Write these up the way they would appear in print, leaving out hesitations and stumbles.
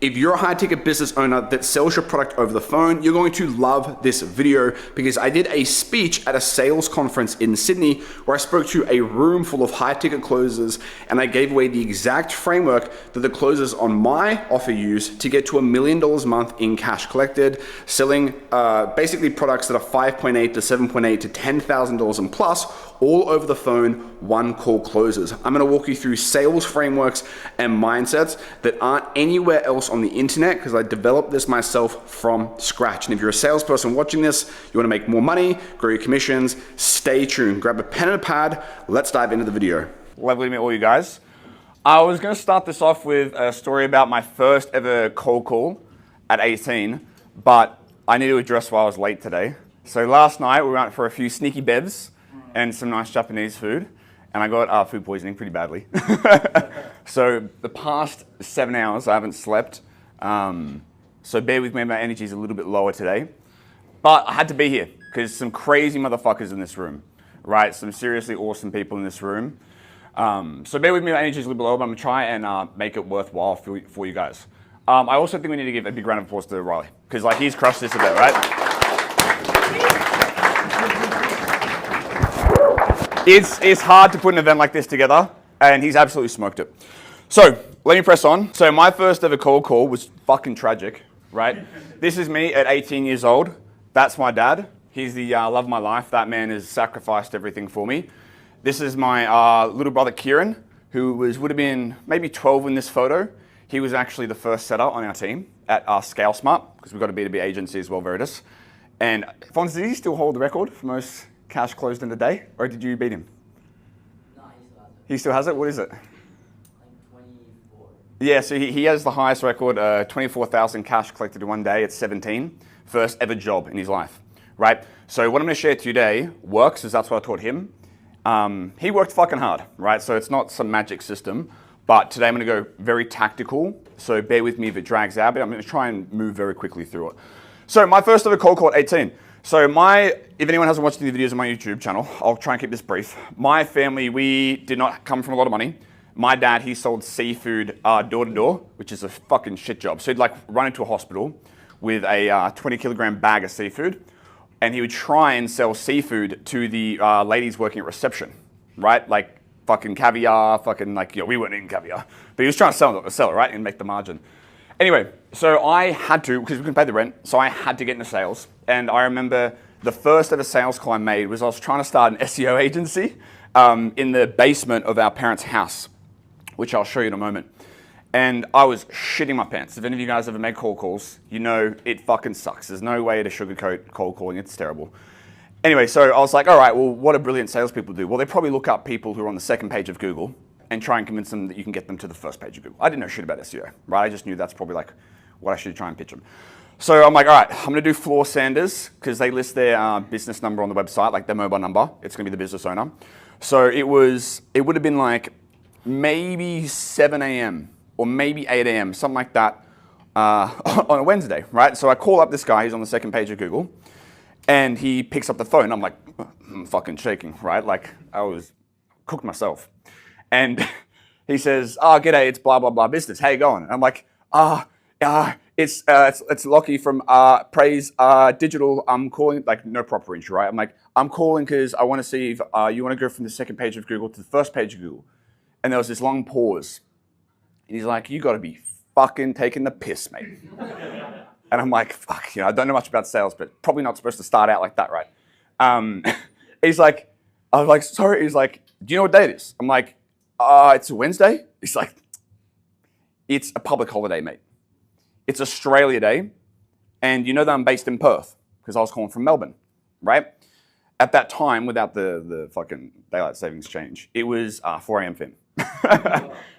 If you're a high-ticket business owner that sells your product over the phone, you're going to love this video because I did a speech at a sales conference in Sydney where I spoke to a room full of high-ticket closers and I gave away the exact framework that the closers on my offer use to get to $1 million a month in cash collected, selling basically products that are 5.8 to 7.8 to $10,000 and plus, all over the phone, one call closes. I'm gonna walk you through sales frameworks and mindsets that aren't anywhere else on the internet because I developed this myself from scratch. And if you're a salesperson watching this, you wanna make more money, grow your commissions, stay tuned. Grab a pen and a pad, let's dive into the video. Lovely to meet all you guys. I was gonna start this off with a story about my first ever cold call at 18, but I need to address why I was late today. So last night we went for a few sneaky bevs and some nice Japanese food, and I got food poisoning pretty badly. So the past 7 hours I haven't slept, so bear with me, my energy is a little bit lower today. But I had to be here, because some crazy motherfuckers in this room, right? Some seriously awesome people in this room. So bear with me, my energy is a little bit lower, but I'm gonna try and make it worthwhile for you guys. I also think we need to give a big round of applause to Riley, because like he's crushed this a bit, right? It's hard to put an event like this together, and he's absolutely smoked it. So, let me press on. So my first ever cold call was fucking tragic, right? This is me at 18 years old. That's my dad. He's the love of my life. That man has sacrificed everything for me. This is my little brother Kieran, who would have been maybe 12 in this photo. He was actually the first setter on our team at Scale Smart, because we've got a B2B agency as well, Veritas. And Fons, does he still hold the record for most cash closed in a day, or did you beat him? No, he still has it. He still has it? What is it? Like 24. Yeah, so he has the highest record, 24,000 cash collected in one day at 17. First ever job in his life, right? So what I'm gonna share today works, as that's what I taught him. He worked fucking hard, right? So it's not some magic system, but today I'm gonna go very tactical, so bear with me if it drags out, but I'm gonna try and move very quickly through it. So my first ever cold call at 18. So if anyone hasn't watched any videos on my YouTube channel, I'll try and keep this brief. My family, we did not come from a lot of money. My dad, he sold seafood door to door, which is a fucking shit job. So he'd like run into a hospital with a 20 kilogram bag of seafood, and he would try and sell seafood to the ladies working at reception, right? Like fucking caviar, fucking like, we weren't eating caviar, but he was trying to sell it, right? And make the margin. Anyway, so I had to, because we couldn't pay the rent, so I had to get into sales. And I remember the first ever sales call I made was I was trying to start an SEO agency in the basement of our parents' house, which I'll show you in a moment. And I was shitting my pants. If any of you guys ever made cold calls, you know it fucking sucks. There's no way to sugarcoat cold calling, it's terrible. Anyway, so I was like, all right, well, what do brilliant salespeople do? Well, they probably look up people who are on the second page of Google and try and convince them that you can get them to the first page of Google. I didn't know shit about SEO, right? I just knew that's probably like what I should try and pitch them. So I'm like, all right, I'm gonna do floor Sanders, because they list their business number on the website, like their mobile number. It's gonna be the business owner. So it would have been like maybe 7 a.m. or maybe 8 a.m., something like that on a Wednesday, right? So I call up this guy, he's on the second page of Google, and he picks up the phone. I'm like, I'm fucking shaking, right? Like I was cooked myself. And he says, g'day, it's blah, blah, blah business. How you going? And I'm like, it's Lachie from Praise Digital. I'm calling, like no proper intro, right? I'm like, I'm calling because I want to see if you want to go from the second page of Google to the first page of Google. And there was this long pause. And he's like, you got to be fucking taking the piss, mate. And I'm like, fuck, I don't know much about sales, but probably not supposed to start out like that, right? He's like, I was like, sorry. He's like, do you know what day it is? I'm like, it's a Wednesday. He's like, it's a public holiday, mate. It's Australia Day. And you know that I'm based in Perth because I was calling from Melbourne, right? At that time, without the fucking daylight savings change, it was 4 a.m. fin.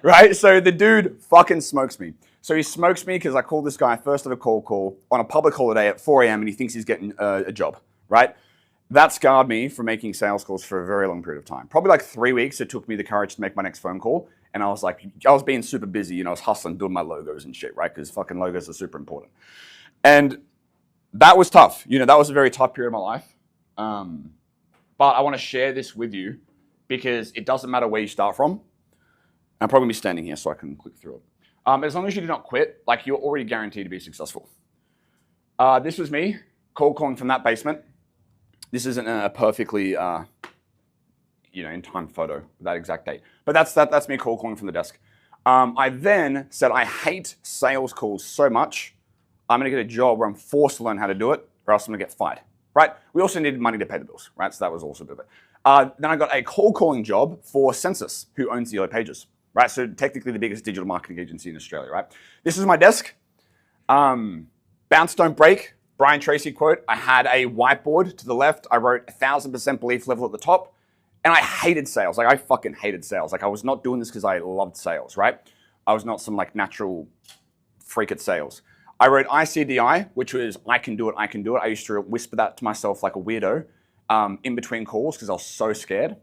Right? So the dude fucking smokes me. So he smokes me because I called this guy first of a cold call on a public holiday at 4 a.m. and he thinks he's getting a job, right? That scarred me from making sales calls for a very long period of time. Probably like 3 weeks, it took me the courage to make my next phone call. And I was like, I was being super busy, I was hustling, doing my logos and shit, right? Because fucking logos are super important. And that was tough. That was a very tough period of my life. But I want to share this with you because it doesn't matter where you start from. I'm probably going to be standing here so I can click through it. As long as you do not quit, like you're already guaranteed to be successful. This was me, cold calling from that basement. This isn't a perfectly, in time photo with that exact date. But that's me cold calling from the desk. I then said, I hate sales calls so much, I'm gonna get a job where I'm forced to learn how to do it, or else I'm gonna get fired, right? We also needed money to pay the bills, right? So that was also a bit of it. Then I got a cold calling job for Census, who owns the Yellow Pages, right? So technically the biggest digital marketing agency in Australia, right? This is my desk. Bounce, don't break. Brian Tracy quote. I had a whiteboard to the left. I wrote 1000% belief level at the top. And I hated sales. Like I fucking hated sales. Like I was not doing this because I loved sales, right? I was not some like natural freak at sales. I wrote ICDI, which was I can do it, I can do it. I used to whisper that to myself like a weirdo in between calls because I was so scared.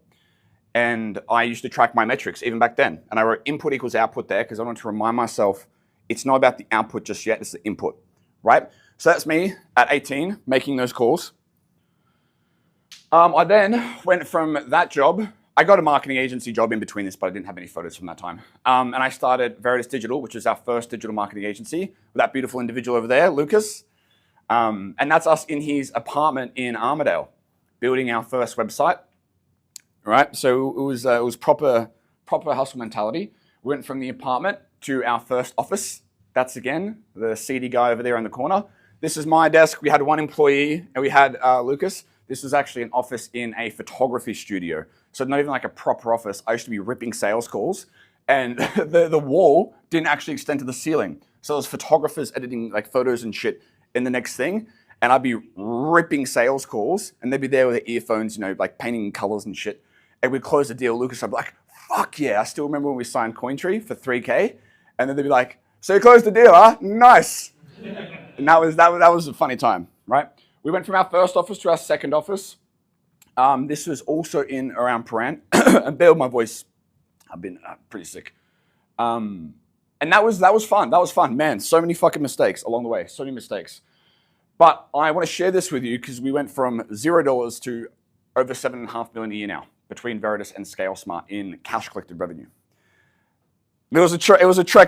And I used to track my metrics even back then. And I wrote input equals output there because I wanted to remind myself it's not about the output just yet, it's the input, right? So that's me at 18 making those calls. I then went from that job. I got a marketing agency job in between this, but I didn't have any photos from that time. And I started Veritas Digital, which is our first digital marketing agency, with that beautiful individual over there, Lucas. And that's us in his apartment in Armidale, building our first website. Right, so it was proper hustle mentality. We went from the apartment to our first office. That's again the seedy guy over there in the corner. This is my desk. We had one employee, and we had Lucas. This was actually an office in a photography studio. So not even like a proper office. I used to be ripping sales calls, and the wall didn't actually extend to the ceiling. So there was photographers editing like photos and shit in the next thing, and I'd be ripping sales calls, and they'd be there with their earphones, like painting colors and shit. And we'd close the deal. Lucas would be like, fuck yeah. I still remember when we signed Cointree for 3K. And then they'd be like, so you closed the deal, huh? Nice. And that was a funny time, right? We went from our first office to our second office. This was also in around Paran. And bear with my voice. I've been pretty sick. And that was fun. That was fun. Man, so many fucking mistakes along the way. So many mistakes. But I want to share this with you because we went from $0 to over $7.5 million a year now, between Veritas and ScaleSmart in cash collected revenue. It was a trek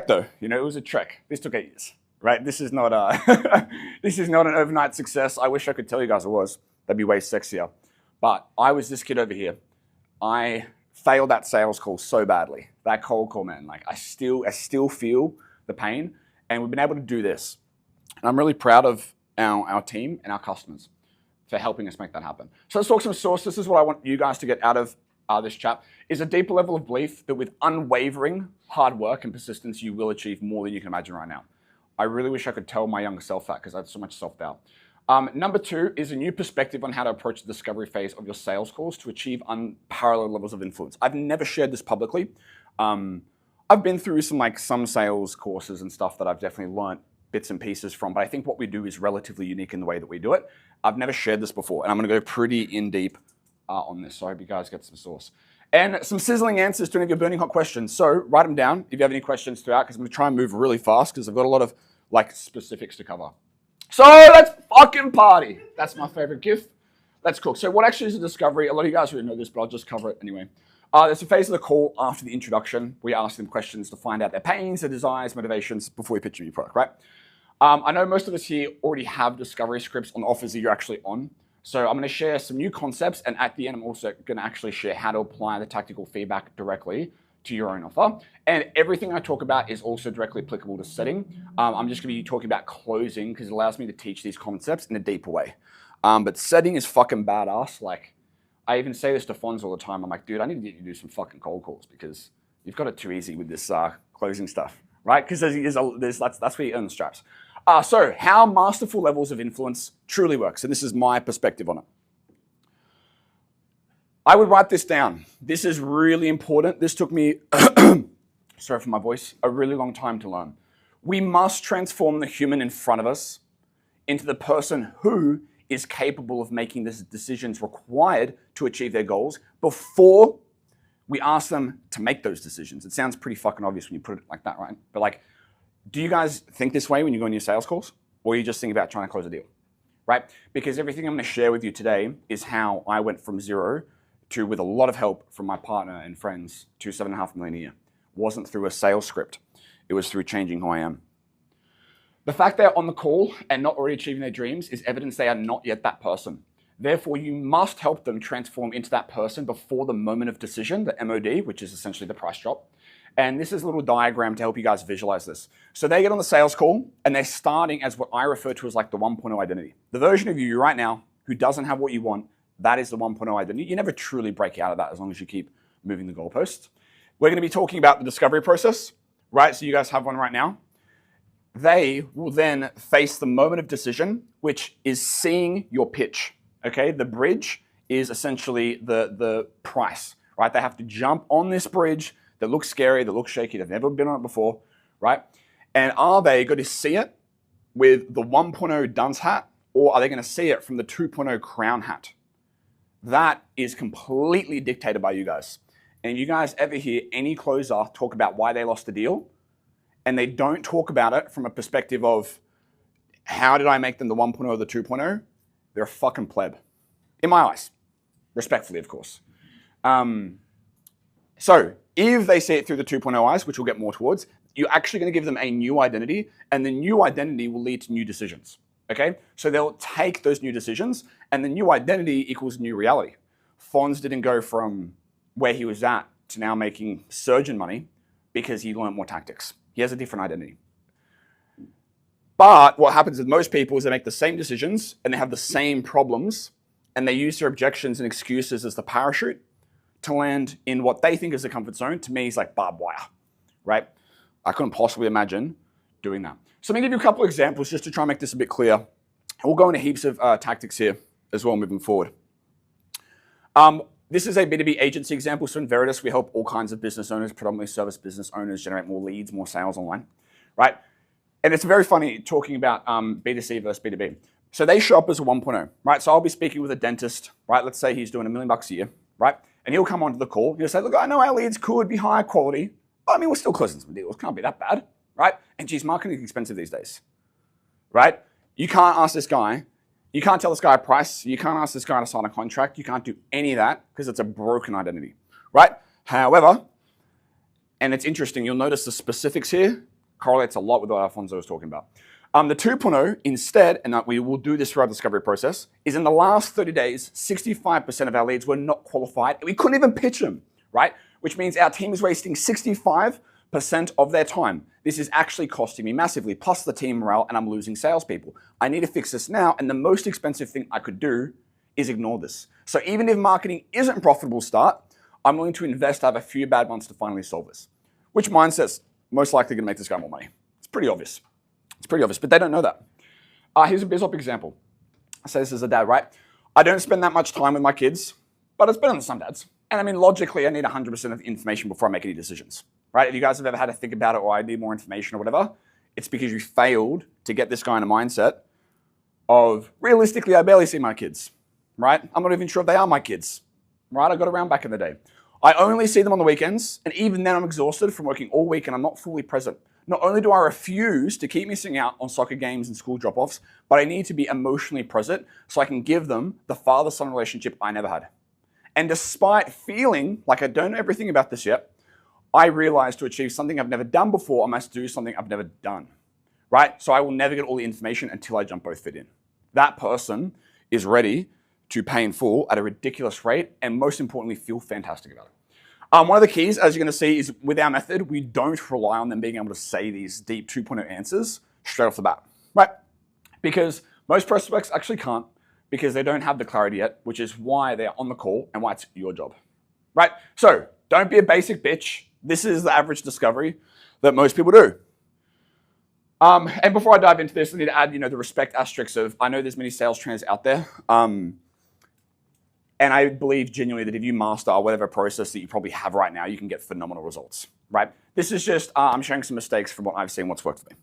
though, it was a trek. This took 8 years, right? This is not this is not an overnight success. I wish I could tell you guys it was. That'd be way sexier. But I was this kid over here. I failed that sales call so badly. That cold call, man. Like I still feel the pain, and we've been able to do this. And I'm really proud of our team and our customers for helping us make that happen. So let's talk some source. This is what I want you guys to get out of this chat, is a deeper level of belief that with unwavering hard work and persistence, you will achieve more than you can imagine right now. I really wish I could tell my younger self that because I had so much self-doubt. Number 2 is a new perspective on how to approach the discovery phase of your sales calls to achieve unparalleled levels of influence. I've never shared this publicly. I've been through some sales courses and stuff that I've definitely learned bits and pieces from, but I think what we do is relatively unique in the way that we do it. I've never shared this before, and I'm going to go pretty in deep on this, so I hope you guys get some source. And some sizzling answers to any of your burning hot questions. So write them down if you have any questions throughout, because I'm going to try and move really fast because I've got a lot of specifics to cover. So let's fucking party. That's my favorite gift. Let's cook. So what actually is a discovery? A lot of you guys already know this, but I'll just cover it anyway. There's a phase of the call after the introduction. We ask them questions to find out their pains, their desires, motivations before we pitch them your product, right? I know most of us here already have discovery scripts on the offers that you're actually on. So I'm going to share some new concepts, and at the end, I'm also going to actually share how to apply the tactical feedback directly to your own offer. And everything I talk about is also directly applicable to setting. I'm just going to be talking about closing because it allows me to teach these concepts in a deeper way. But setting is fucking badass. Like, I even say this to Fonz all the time. I'm like, dude, I need to get you to do some fucking cold calls because you've got it too easy with this closing stuff, right? Because that's where you earn the straps. So how masterful levels of influence truly works, and this is my perspective on it. I would write this down. This is really important. This took me, sorry for my voice, a really long time to learn. We must transform the human in front of us into the person who is capable of making the decisions required to achieve their goals before we ask them to make those decisions. It sounds pretty fucking obvious when you put it like that, right? But do you guys think this way when you go on your sales calls? Or you just think about trying to close a deal, right? Because everything I'm going to share with you today is how I went from 0 to, with a lot of help from my partner and friends, to $7.5 million a year. Wasn't through a sales script. It was through changing who I am. The fact they're on the call and not already achieving their dreams is evidence they are not yet that person. Therefore, you must help them transform into that person before the moment of decision, the MOD, which is essentially the price drop. And this is a little diagram to help you guys visualize this. So they get on the sales call and they're starting as what I refer to as like the 1.0 identity. The version of you right now who doesn't have what you want, that is the 1.0 identity. You never truly break out of that as long as you keep moving the goalposts. We're going to be talking about the discovery process, right? So you guys have one right now. They will then face the moment of decision, which is seeing your pitch. Okay, the bridge is essentially the price, right? They have to jump on this bridge that looks scary, that looks shaky, they've never been on it before, right? And are they going to see it with the 1.0 dunce hat, or are they going to see it from the 2.0 crown hat? That is completely dictated by you guys. And if you guys ever hear any closer talk about why they lost the deal, and they don't talk about it from a perspective of how did I make them the 1.0 or the 2.0, they're a fucking pleb. In my eyes. Respectfully, of course. So if they see it through the 2.0 eyes, which we'll get more towards, you're actually going to give them a new identity, and the new identity will lead to new decisions. Okay? So they'll take those new decisions, and the new identity equals new reality. Fonz didn't go from where he was at to now making surgeon money because he learned more tactics. He has a different identity. But what happens with most people is they make the same decisions and they have the same problems, and they use their objections and excuses as the parachute to land in what they think is the comfort zone. To me, it's like barbed wire, right? I couldn't possibly imagine doing that. So let me give you a couple of examples just to try and make this a bit clear. We'll go into heaps of tactics here as well moving forward. This is a B2B agency example. So in Veritas, we help all kinds of business owners, predominantly service business owners, generate more leads, more sales online, right? And it's very funny talking about B2C versus B2B. So they show up as a 1.0, right? So I'll be speaking with a dentist, right? Let's say he's doing $1 million a year, right? And he'll come onto the call. He'll say, look, I know our leads could be higher quality, but I mean, we're still closing some deals. Can't be that bad, right? And geez, marketing is expensive these days, right? You can't ask this guy. You can't tell this guy a price. You can't ask this guy to sign a contract. You can't do any of that because it's a broken identity, right? However, and it's interesting, you'll notice the specifics here correlates a lot with what Alfonso was talking about. The 2.0 instead, and we will do this through our discovery process, is in the last 30 days, 65% of our leads were not qualified. We couldn't even pitch them, right? Which means our team is wasting 65% of their time. This is actually costing me massively, plus the team morale, and I'm losing salespeople. I need to fix this now, and the most expensive thing I could do is ignore this. So even if marketing isn't profitable start, I'm willing to invest to have a few bad months to finally solve this. Which mindset's most likely going to make this guy more money? It's pretty obvious. It's pretty obvious, but they don't know that. Here's a BizOp example. I say this as a dad, right? I don't spend that much time with my kids, but it's better than some dads. And I mean, logically, I need 100% of the information before I make any decisions, right? If you guys have ever had to think about it or I need more information or whatever, it's because you failed to get this guy in a mindset of, realistically, I barely see my kids, right? I'm not even sure if they are my kids, right? I got around back in the day. I only see them on the weekends, and even then I'm exhausted from working all week and I'm not fully present. Not only do I refuse to keep missing out on soccer games and school drop-offs, but I need to be emotionally present so I can give them the father-son relationship I never had. And despite feeling like I don't know everything about this yet, I realized to achieve something I've never done before, I must do something I've never done, right? So I will never get all the information until I jump both feet in. That person is ready to pay in full at a ridiculous rate, and most importantly, feel fantastic about it. One of the keys, as you're going to see, is with our method, we don't rely on them being able to say these deep 2.0 answers straight off the bat, right? Because most prospects actually can't, because they don't have the clarity yet, which is why they're on the call and why it's your job, right? So don't be a basic bitch. This is the average discovery that most people do. And before I dive into this, I need to add, the respect asterisks of, I know there's many sales trainers out there. And I believe genuinely that if you master whatever process that you probably have right now, you can get phenomenal results, right? This is just, I'm sharing some mistakes from what I've seen, what's worked for me,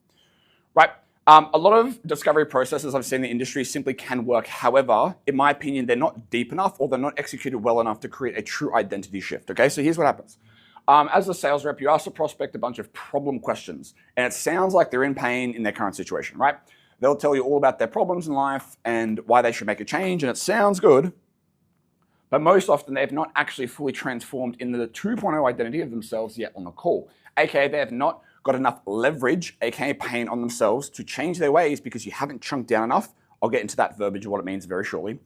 right? A lot of discovery processes I've seen in the industry simply can work. However, in my opinion, they're not deep enough or they're not executed well enough to create a true identity shift, okay? So here's what happens. As a sales rep, you ask the prospect a bunch of problem questions, and it sounds like they're in pain in their current situation, right? They'll tell you all about their problems in life and why they should make a change, and it sounds good. But most often, they have not actually fully transformed into the 2.0 identity of themselves yet on the call. AKA, they have not got enough leverage, aka pain, on themselves to change their ways because you haven't chunked down enough. I'll get into that verbiage of what it means very shortly.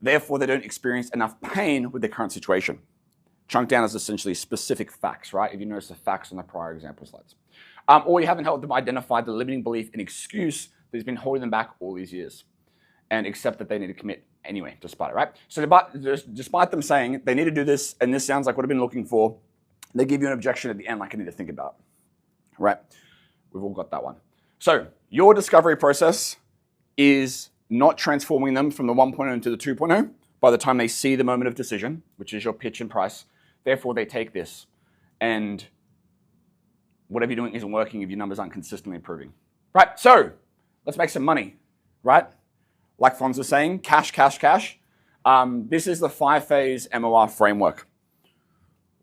Therefore, they don't experience enough pain with their current situation. Chunk down is essentially specific facts, right? If you notice the facts on the prior example slides. Or you haven't helped them identify the limiting belief and excuse that has been holding them back all these years and accept that they need to commit anyway, despite it, right? So despite them saying they need to do this, and this sounds like what I've been looking for, they give you an objection at the end like I need to think about, right? We've all got that one. So your discovery process is not transforming them from the 1.0 into the 2.0 by the time they see the moment of decision, which is your pitch and price. Therefore, they take this, and whatever you're doing isn't working if your numbers aren't consistently improving. Right, so let's make some money, right? Like Fonz was saying, cash, cash, cash. This is the 5-Phase MOR framework.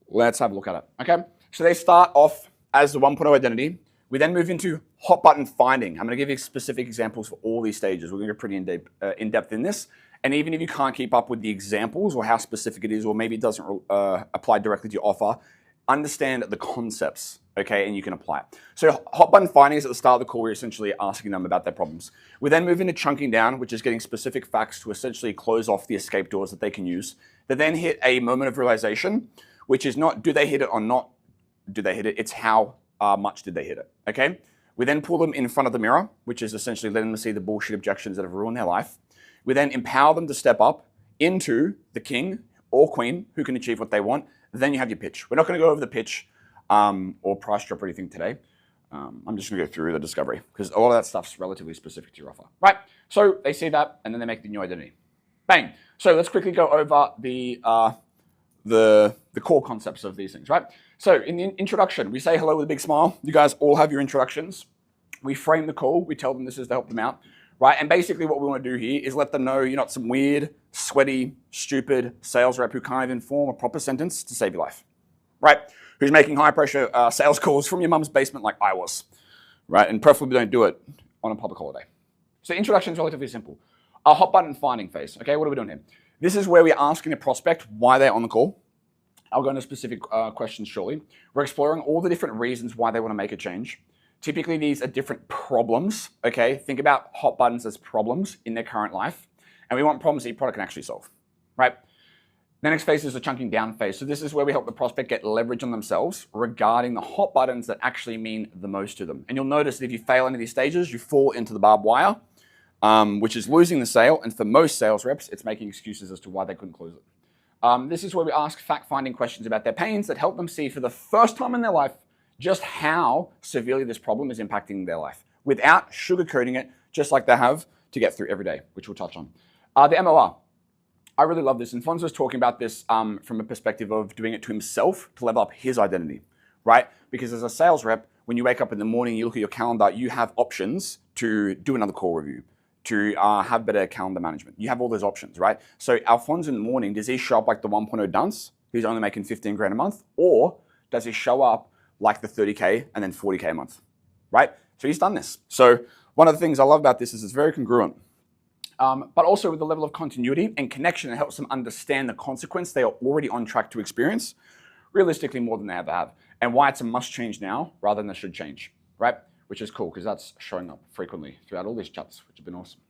Let's have a look at it, okay? So they start off as the 1.0 identity. We then move into hot button finding. I'm going to give you specific examples for all these stages. We're going to get pretty in-depth in this. And even if you can't keep up with the examples or how specific it is, or maybe it doesn't apply directly to your offer, understand the concepts, okay, and you can apply it. So hot button finding is at the start of the call. We're essentially asking them about their problems. We then move into chunking down, which is getting specific facts to essentially close off the escape doors that they can use. They then hit a moment of realization, which is not do they hit it or not do they hit it, it's how much did they hit it, okay? We then pull them in front of the mirror, which is essentially letting them see the bullshit objections that have ruined their life. We then empower them to step up into the king or queen who can achieve what they want. Then you have your pitch. We're not going to go over the pitch or price drop or anything today. I'm just going to go through the discovery because a lot of that stuff's relatively specific to your offer. Right, so they see that and then they make the new identity. Bang. So let's quickly go over the core concepts of these things, right? So in the introduction, we say hello with a big smile. You guys all have your introductions. We frame the call. We tell them this is to help them out, right? And basically what we want to do here is let them know you're not some weird, sweaty, stupid sales rep who can't even form a proper sentence to save your life, right? Who's making high pressure sales calls from your mum's basement like I was, right? And preferably don't do it on a public holiday. So introduction is relatively simple. A hot button finding phase, okay? What are we doing here? This is where we're asking a prospect why they're on the call. I'll go into specific questions shortly. We're exploring all the different reasons why they want to make a change. Typically, these are different problems, okay? Think about hot buttons as problems in their current life. And we want problems that your product can actually solve, right? The next phase is the chunking down phase. So this is where we help the prospect get leverage on themselves regarding the hot buttons that actually mean the most to them. And you'll notice that if you fail any of these stages, you fall into the barbed wire, which is losing the sale. And for most sales reps, it's making excuses as to why they couldn't close it. This is where we ask fact-finding questions about their pains that help them see for the first time in their life just how severely this problem is impacting their life without sugarcoating it, just like they have to get through every day, which we'll touch on. The MOR. I really love this. And Fonz was talking about this from a perspective of doing it to himself to level up his identity, right? Because as a sales rep, when you wake up in the morning, you look at your calendar, you have options to do another call review, to have better calendar management. You have all those options, right? So Alfonso in the morning, does he show up like the 1.0 dunce, who's only making 15 grand a month? Or does he show up like the 30K and then 40K a month, right? So he's done this. So one of the things I love about this is it's very congruent. But also with the level of continuity and connection, it helps them understand the consequence they are already on track to experience, realistically more than they ever have, and why it's a must change now rather than a should change, right? Which is cool because that's showing up frequently throughout all these chats, which have been awesome.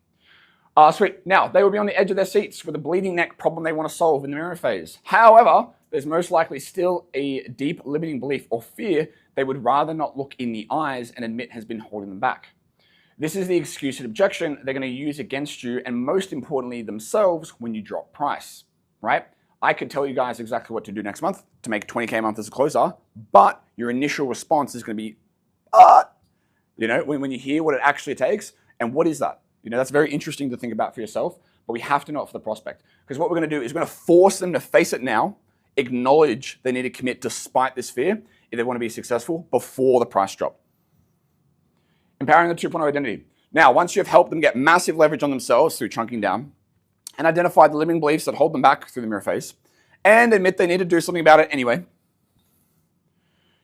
Sweet. Now, they will be on the edge of their seats with a bleeding neck problem they want to solve in the mirror phase. However, there's most likely still a deep limiting belief or fear they would rather not look in the eyes and admit has been holding them back. This is the excuse and objection they're going to use against you and most importantly themselves when you drop price, right? I could tell you guys exactly what to do next month to make 20K a month as a closer, but your initial response is going to be, you know, when you hear what it actually takes and what is that? You know, that's very interesting to think about for yourself, but we have to know it for the prospect. Because what we're going to do is we're going to force them to face it now, acknowledge they need to commit despite this fear if they want to be successful before the price drop. Empowering the 2.0 identity. Now, once you've helped them get massive leverage on themselves through chunking down and identify the limiting beliefs that hold them back through the mirror phase and admit they need to do something about it anyway,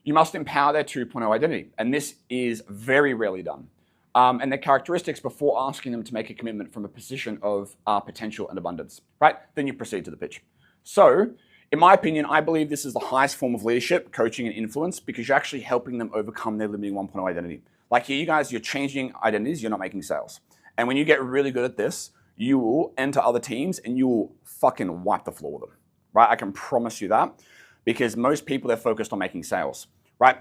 you must empower their 2.0 identity. And this is very rarely done. And their characteristics before asking them to make a commitment from a position of potential and abundance, right? Then you proceed to the pitch. So In my opinion, I believe this is the highest form of leadership, coaching, and influence because you're actually helping them overcome their limiting 1.0 identity. Like here, you guys, you're changing identities, you're not making sales. And when you get really good at this, you will enter other teams and you will fucking wipe the floor with them, right? I can promise you that because most people, they're focused on making sales, right?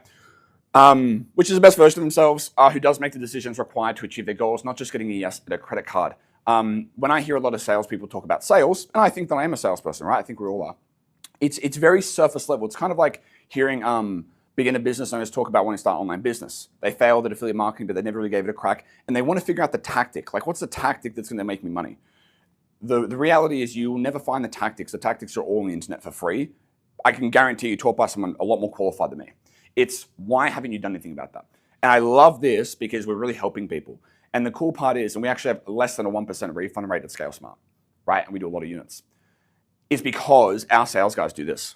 Which is the best version of themselves, who does make the decisions required to achieve their goals, not just getting a yes at a credit card. When I hear a lot of salespeople talk about sales, and I think that I am a salesperson, right? I think we all are. It's very surface level. It's kind of like hearing beginner business owners talk about wanting to start online business. They failed at affiliate marketing, but they never really gave it a crack. And they want to figure out the tactic. Like, what's the tactic that's going to make me money? The reality is you will never find the tactics. The tactics are all on the internet for free. I can guarantee you taught by someone a lot more qualified than me. It's why haven't you done anything about that? And I love this because we're really helping people. And the cool part is, and we actually have less than a 1% refund rate at Scale Smart, right? And we do a lot of units. Is because our sales guys do this,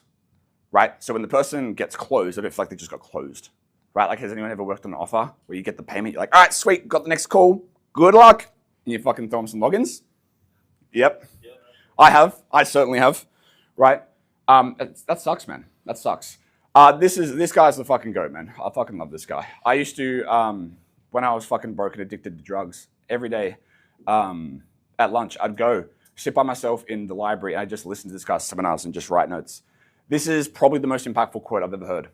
right? So when the person gets closed, they don't feel like they just got closed, right? Like, has anyone ever worked on an offer where you get the payment, you're like, all right, sweet, got the next call, good luck, and you fucking throw them some logins? Yep. I certainly have, right? That sucks, man. That sucks. This guy's the fucking goat, man. I fucking love this guy. I used to, when I was fucking broke and addicted to drugs, every day at lunch, I'd go sit by myself in the library and I just listen to this guy's seminars and just write notes. This is probably the most impactful quote I've ever heard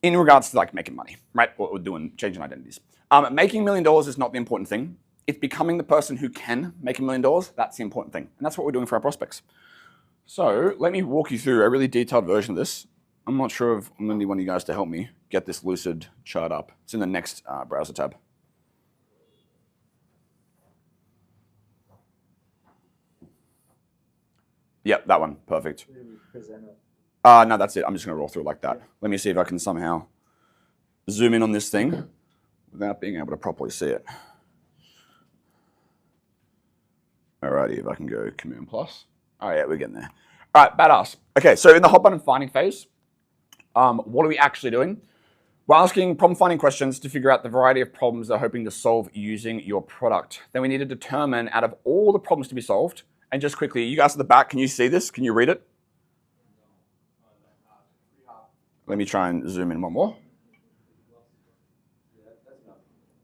in regards to like making money, right? Or doing, changing identities. Making $1 million is not the important thing. It's becoming the person who can make $1 million. That's the important thing. And that's what we're doing for our prospects. So let me walk you through a really detailed version of this. I'm not sure if I'm going to need one of you guys to help me get this lucid chart up. It's in the next browser tab. Yep, that one. Perfect. No, that's it. I'm just going to roll through it like that. Yeah. Let me see if I can somehow zoom in on this thing without being able to properly see it. Alrighty, if I can go Command Plus. Oh yeah, we're getting there. All right, badass. Okay, so in the hot button finding phase, what are we actually doing? We're asking problem finding questions to figure out the variety of problems they're hoping to solve using your product. Then we need to determine out of all the problems to be solved, and just quickly, you guys at the back, can you see this? Can you read it? Let me try and zoom in one more.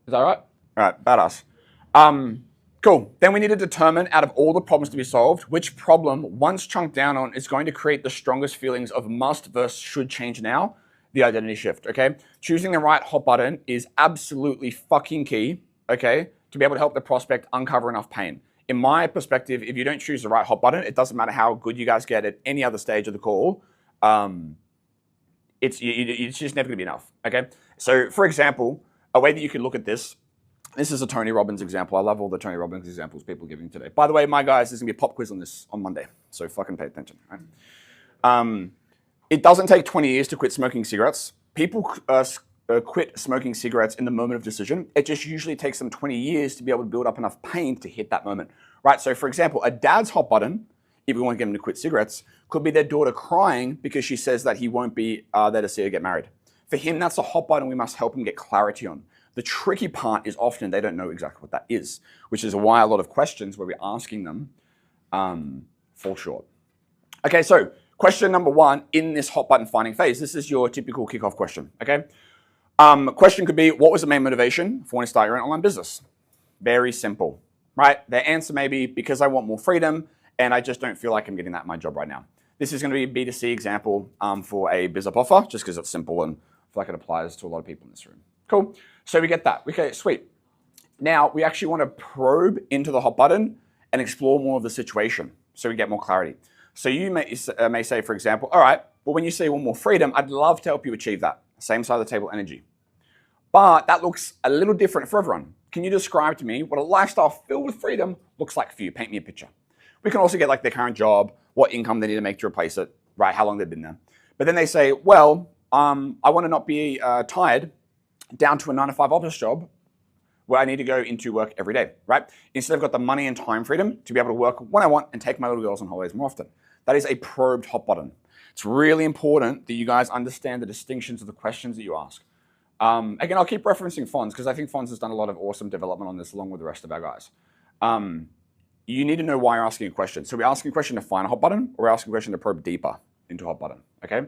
Is that right? All right, badass. Cool. Then we need to determine out of all the problems to be solved, which problem, once chunked down on, is going to create the strongest feelings of must versus should change now, the identity shift, okay? Choosing the right hot button is absolutely fucking key, okay, to be able to help the prospect uncover enough pain. In my perspective, if you don't choose the right hot button, it doesn't matter how good you guys get at any other stage of the call, it's just never gonna be enough, okay? So for example, a way that you could look at this is a Tony Robbins example. I love all the Tony Robbins examples people are giving today. By the way, my guys, there's gonna be a pop quiz on this on Monday, so fucking pay attention, right? It doesn't take 20 years to quit smoking cigarettes. People quit smoking cigarettes in the moment of decision. It just usually takes them 20 years to be able to build up enough pain to hit that moment, right? So for example, a dad's hot button, if we want to get him to quit cigarettes, could be their daughter crying because she says that he won't be there to see her get married. For him, that's a hot button we must help him get clarity on. The tricky part is often they don't know exactly what that is, which is why a lot of questions where we're asking them fall short. Okay, so question number one in this hot button finding phase, this is your typical kickoff question, okay? Question could be, what was the main motivation for wanting to start your own online business? Very simple, right? Their answer may be, because I want more freedom and I just don't feel like I'm getting that in my job right now. This is going to be a B2C example for a biz up offer, just because it's simple and I feel like it applies to a lot of people in this room. Cool. So we get that. Okay, sweet. Now we actually want to probe into the hot button and explore more of the situation so we get more clarity. So you may say, for example, all right, well, when you say want more freedom, I'd love to help you achieve that. Same side of the table energy. But that looks a little different for everyone. Can you describe to me what a lifestyle filled with freedom looks like for you? Paint me a picture. We can also get like their current job, what income they need to make to replace it, right? How long they've been there. But then they say, well, I want to not be tied down to a 9-to-5 office job where I need to go into work every day, right? Instead, I've got the money and time freedom to be able to work when I want and take my little girls on holidays more often. That is a probed hot button. It's really important that you guys understand the distinctions of the questions that you ask. Again, I'll keep referencing Fonz because I think Fonz has done a lot of awesome development on this along with the rest of our guys. you need to know why you're asking a question. So we're asking a question to find a hot button, or we're asking a question to probe deeper into a hot button, okay?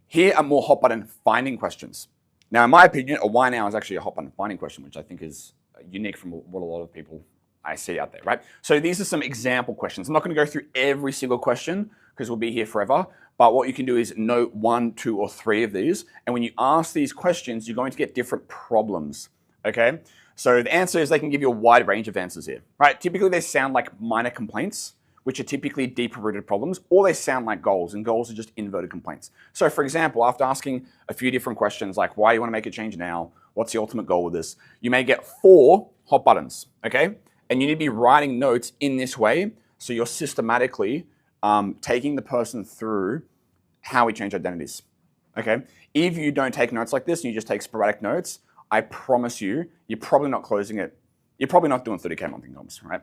Here are more hot button finding questions. Now, in my opinion, a why now is actually a hot button finding question, which I think is unique from what a lot of people I see out there, right? So these are some example questions. I'm not going to go through every single question because we'll be here forever. But what you can do is note 1, 2, or 3 of these. And when you ask these questions, you're going to get different problems, okay? So the answer is they can give you a wide range of answers here, right? Typically, they sound like minor complaints, which are typically deeper-rooted problems, or they sound like goals, and goals are just inverted complaints. So for example, after asking a few different questions like why you want to make a change now, what's the ultimate goal with this, you may get 4 hot buttons, okay? And you need to be writing notes in this way so you're systematically taking the person through how we change identities, okay? If you don't take notes like this and you just take sporadic notes, I promise you, you're probably not closing it. You're probably not doing 30K month incomes, right?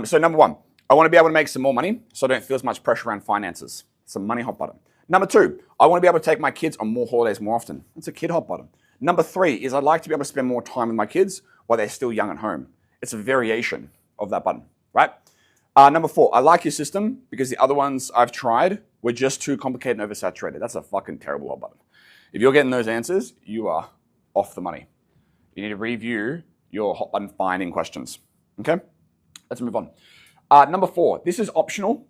So number 1, I want to be able to make some more money so I don't feel as much pressure around finances. It's a money hot button. Number 2, I want to be able to take my kids on more holidays more often. It's a kid hot button. Number 3 is I'd like to be able to spend more time with my kids while they're still young at home. It's a variation of that button, right? Number 4, I like your system because the other ones I've tried were just too complicated and oversaturated. That's a fucking terrible hot button. If you're getting those answers, you are off the money. You need to review your hot button finding questions, okay? Let's move on. Number 4, this is optional,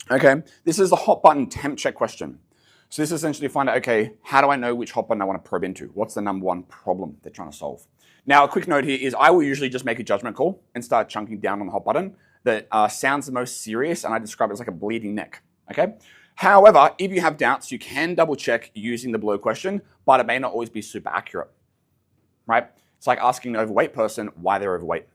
okay? This is the hot button temp check question. So this is essentially find out, okay, how do I know which hot button I want to probe into? What's the number 1 problem they're trying to solve? Now, a quick note here is I will usually just make a judgment call and start chunking down on the hot button that sounds the most serious, and I describe it as like a bleeding neck, okay? However, if you have doubts, you can double check using the below question, but it may not always be super accurate, right? It's like asking an overweight person why they're overweight.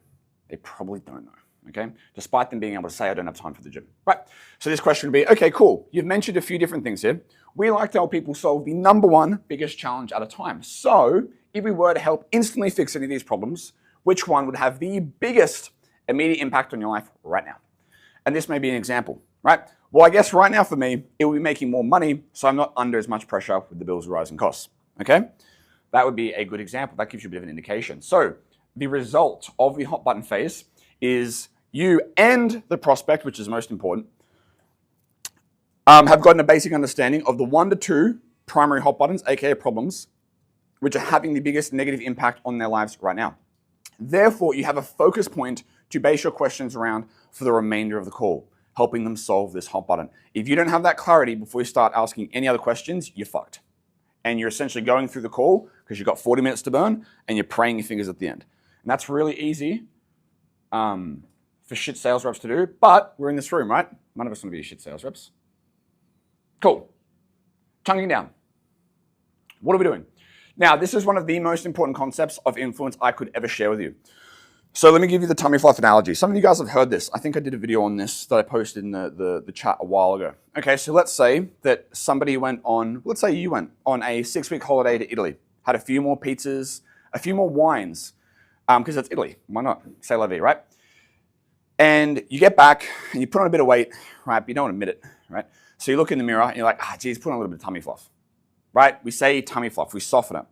They probably don't know, okay? Despite them being able to say, I don't have time for the gym, right? So this question would be, okay, cool. You've mentioned a few different things here. We like to help people solve the number 1 biggest challenge at a time. So if we were to help instantly fix any of these problems, which one would have the biggest immediate impact on your life right now? And this may be an example, right? Well, I guess right now for me, it will be making more money, so I'm not under as much pressure with the bills rising costs, okay? That would be a good example. That gives you a bit of an indication. So the result of the hot button phase is you and the prospect, which is most important, have gotten a basic understanding of the 1 to 2 primary hot buttons, aka problems, which are having the biggest negative impact on their lives right now. Therefore, you have a focus point to base your questions around for the remainder of the call, helping them solve this hot button. If you don't have that clarity before you start asking any other questions, you're fucked. And you're essentially going through the call because you've got 40 minutes to burn and you're praying your fingers at the end. And that's really easy for shit sales reps to do, but we're in this room, right? None of us want to be shit sales reps. Cool. Chunking down. What are we doing? Now, this is one of the most important concepts of influence I could ever share with you. So let me give you the tummy fluff analogy. Some of you guys have heard this. I think I did a video on this that I posted in the chat a while ago. Okay, so let's say that somebody went on, let's say you went on a 6-week holiday to Italy, had a few more pizzas, a few more wines, because it's Italy. Why not? C'est la vie, right? And you get back and you put on a bit of weight, right? But you don't want to admit it, right? So you look in the mirror and you're like, geez, put on a little bit of tummy fluff, right? We say tummy fluff, we soften it.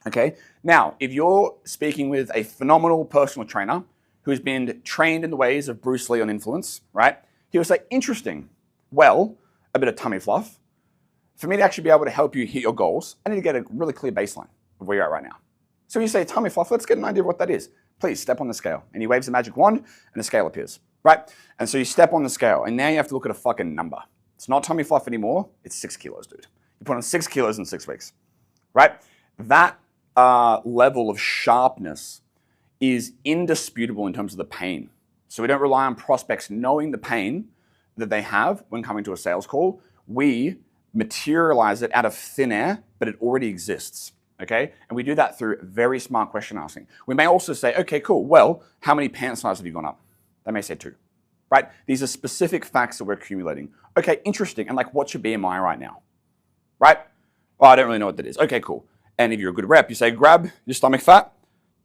Okay, now, if you're speaking with a phenomenal personal trainer who's been trained in the ways of Bruce Lee on influence, right? He'll say, interesting, well, a bit of tummy fluff. For me to actually be able to help you hit your goals, I need to get a really clear baseline of where you're at right now. So you say tummy fluff, let's get an idea of what that is. Please step on the scale. And he waves a magic wand and the scale appears, right? And so you step on the scale and now you have to look at a fucking number. It's not tummy fluff anymore, it's 6 kilos, dude. You put on 6 kilos in 6 weeks, right? That level of sharpness is indisputable in terms of the pain. So we don't rely on prospects knowing the pain that they have when coming to a sales call. We materialize it out of thin air, but it already exists, okay? And we do that through very smart question asking. We may also say, okay, cool, well, how many pant sizes have you gone up? They may say 2, right? These are specific facts that we're accumulating. Okay, interesting, and like, what's your BMI right now, right? Oh, I don't really know what that is. Okay, cool. And if you're a good rep, you say, grab your stomach fat.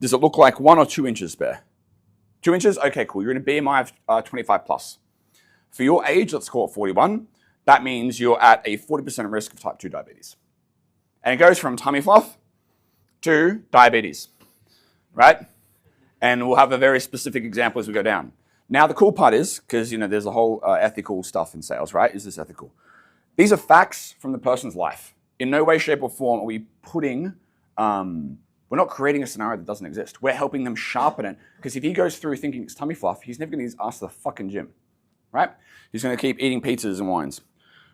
Does it look like 1 or 2 inches bare? 2 inches? Okay, cool. You're in a BMI of 25 plus. For your age, let's call it 41. That means you're at a 40% risk of type 2 diabetes. And it goes from tummy fluff to diabetes, right? And we'll have a very specific example as we go down. Now the cool part is, because there's a whole ethical stuff in sales, right? Is this ethical? These are facts from the person's life. In no way, shape, or form are we putting, we're not creating a scenario that doesn't exist. We're helping them sharpen it, because if he goes through thinking it's tummy fluff, he's never going to get his ass to the fucking gym, right? He's going to keep eating pizzas and wines.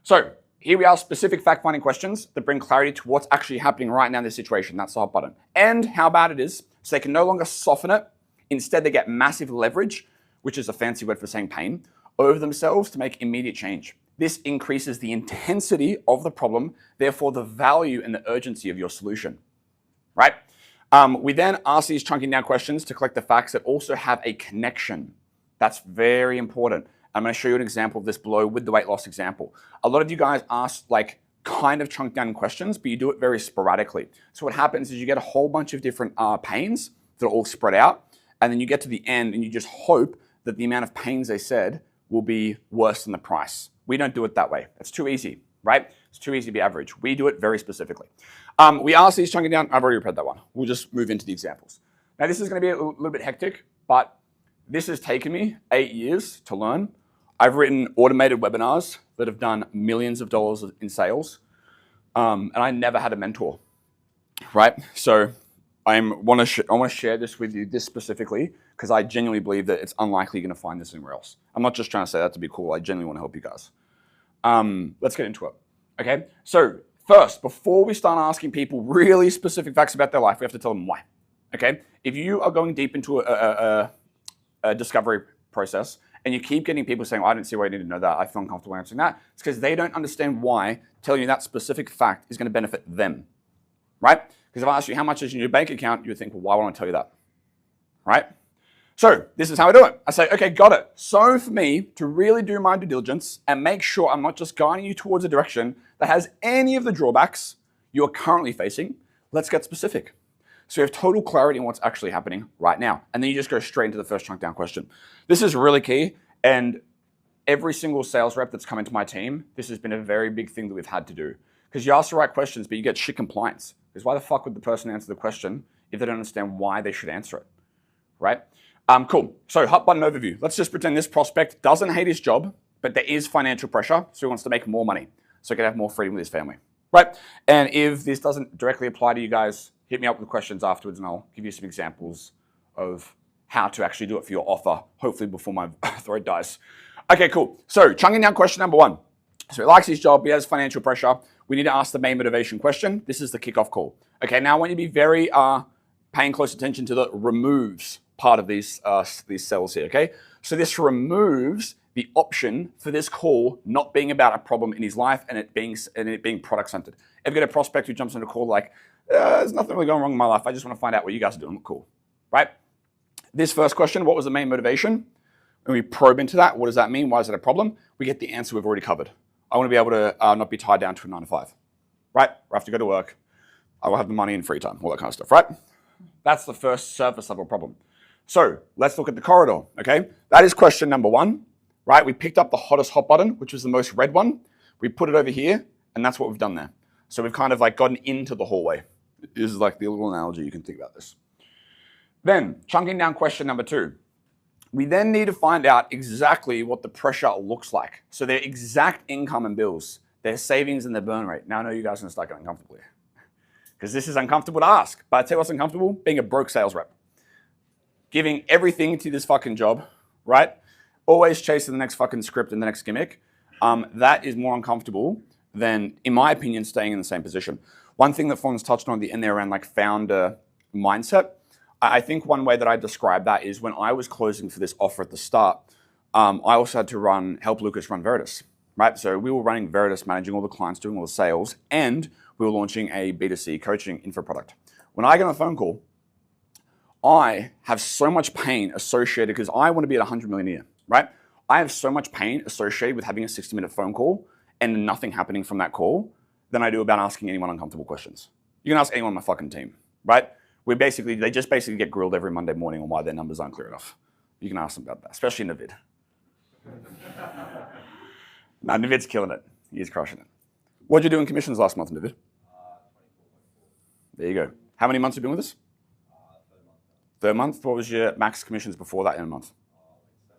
So here we are, specific fact-finding questions that bring clarity to what's actually happening right now in this situation. That's the hot button. And how bad it is, so they can no longer soften it. Instead, they get massive leverage, which is a fancy word for saying pain, over themselves to make immediate change. This increases the intensity of the problem, therefore the value and the urgency of your solution, right? We then ask these chunking down questions to collect the facts that also have a connection. That's very important. I'm going to show you an example of this below with the weight loss example. A lot of you guys ask kind of chunk down questions, but you do it very sporadically. So what happens is you get a whole bunch of different pains that are all spread out, and then you get to the end and you just hope that the amount of pains they said will be worse than the price. We don't do it that way. It's too easy, right? It's too easy to be average. We do it very specifically. We ask these chunking down. I've already read that one. We'll just move into the examples. Now this is going to be a little bit hectic, but this has taken me 8 years to learn. I've written automated webinars that have done millions of dollars in sales, and I never had a mentor, right? So I want to share this with you, this specifically, because I genuinely believe that it's unlikely you're going to find this anywhere else. I'm not just trying to say that to be cool. I genuinely want to help you guys. Let's get into it. Okay. So first, before we start asking people really specific facts about their life, we have to tell them why. Okay. If you are going deep into a discovery process and you keep getting people saying, I don't see why you need to know that, I feel uncomfortable answering that, it's because they don't understand why telling you that specific fact is going to benefit them, right? Because if I ask you how much is in your bank account, you would think, well, why won't I tell you that, right? So this is how I do it. I say, okay, got it. So for me to really do my due diligence and make sure I'm not just guiding you towards a direction that has any of the drawbacks you are currently facing, let's get specific. So you have total clarity on what's actually happening right now. And then you just go straight into the first chunk down question. This is really key. And every single sales rep that's come into my team, this has been a very big thing that we've had to do. Because you ask the right questions, but you get shit compliance. Because why the fuck would the person answer the question if they don't understand why they should answer it, right? Cool. So hot button overview. Let's just pretend this prospect doesn't hate his job, but there is financial pressure, so he wants to make more money, so he can have more freedom with his family, right? And if this doesn't directly apply to you guys, hit me up with questions afterwards, and I'll give you some examples of how to actually do it for your offer, hopefully before my throat dies. Okay, cool. So chunking down question number one. So he likes his job, he has financial pressure. We need to ask the main motivation question. This is the kickoff call. Okay, now I want you to be very paying close attention to the removes part of these cells here, okay? So this removes the option for this call not being about a problem in his life and it being product-centered. Ever get a prospect who jumps on a call like, there's nothing really going wrong in my life, I just want to find out what you guys are doing, cool, right? This first question, what was the main motivation? When we probe into that, what does that mean? Why is it a problem? We get the answer we've already covered. I want to be able to not be tied down to a 9 to 5, right? I have to go to work. I will have the money and free time, all that kind of stuff, right? That's the first surface level problem. So let's look at the corridor, okay? That is question number one, right? We picked up the hottest hot button, which was the most read one. We put it over here, and that's what we've done there. So we've kind of like gotten into the hallway. This is like the little analogy you can think about this. Then, chunking down question number two. We then need to find out exactly what the pressure looks like. So their exact income and bills, their savings and their burn rate. Now I know you guys are gonna start getting uncomfortable here, because this is uncomfortable to ask. But I tell you what's uncomfortable, being a broke sales rep. Giving everything to this fucking job, right? Always chasing the next fucking script and the next gimmick. That is more uncomfortable than, in my opinion, staying in the same position. One thing that Fon's touched on at the end there around like founder mindset, I think one way that I describe that is when I was closing for this offer at the start, I also had to help Lucas run Veritas, right? So we were running Veritas, managing all the clients, doing all the sales, and we were launching a B2C coaching info product. When I get on a phone call, I have so much pain associated, because I want to be at 100 million a year, right? I have so much pain associated with having a 60-minute phone call and nothing happening from that call than I do about asking anyone uncomfortable questions. You can ask anyone on my fucking team, right? They just basically get grilled every Monday morning on why their numbers aren't clear enough. You can ask them about that, especially Navid. No, Navid's killing it. He's crushing it. What did you do in commissions last month, Navid? 24. There you go. How many months have you been with us? 3rd month. Third month. What was your max commissions before that in a month? Like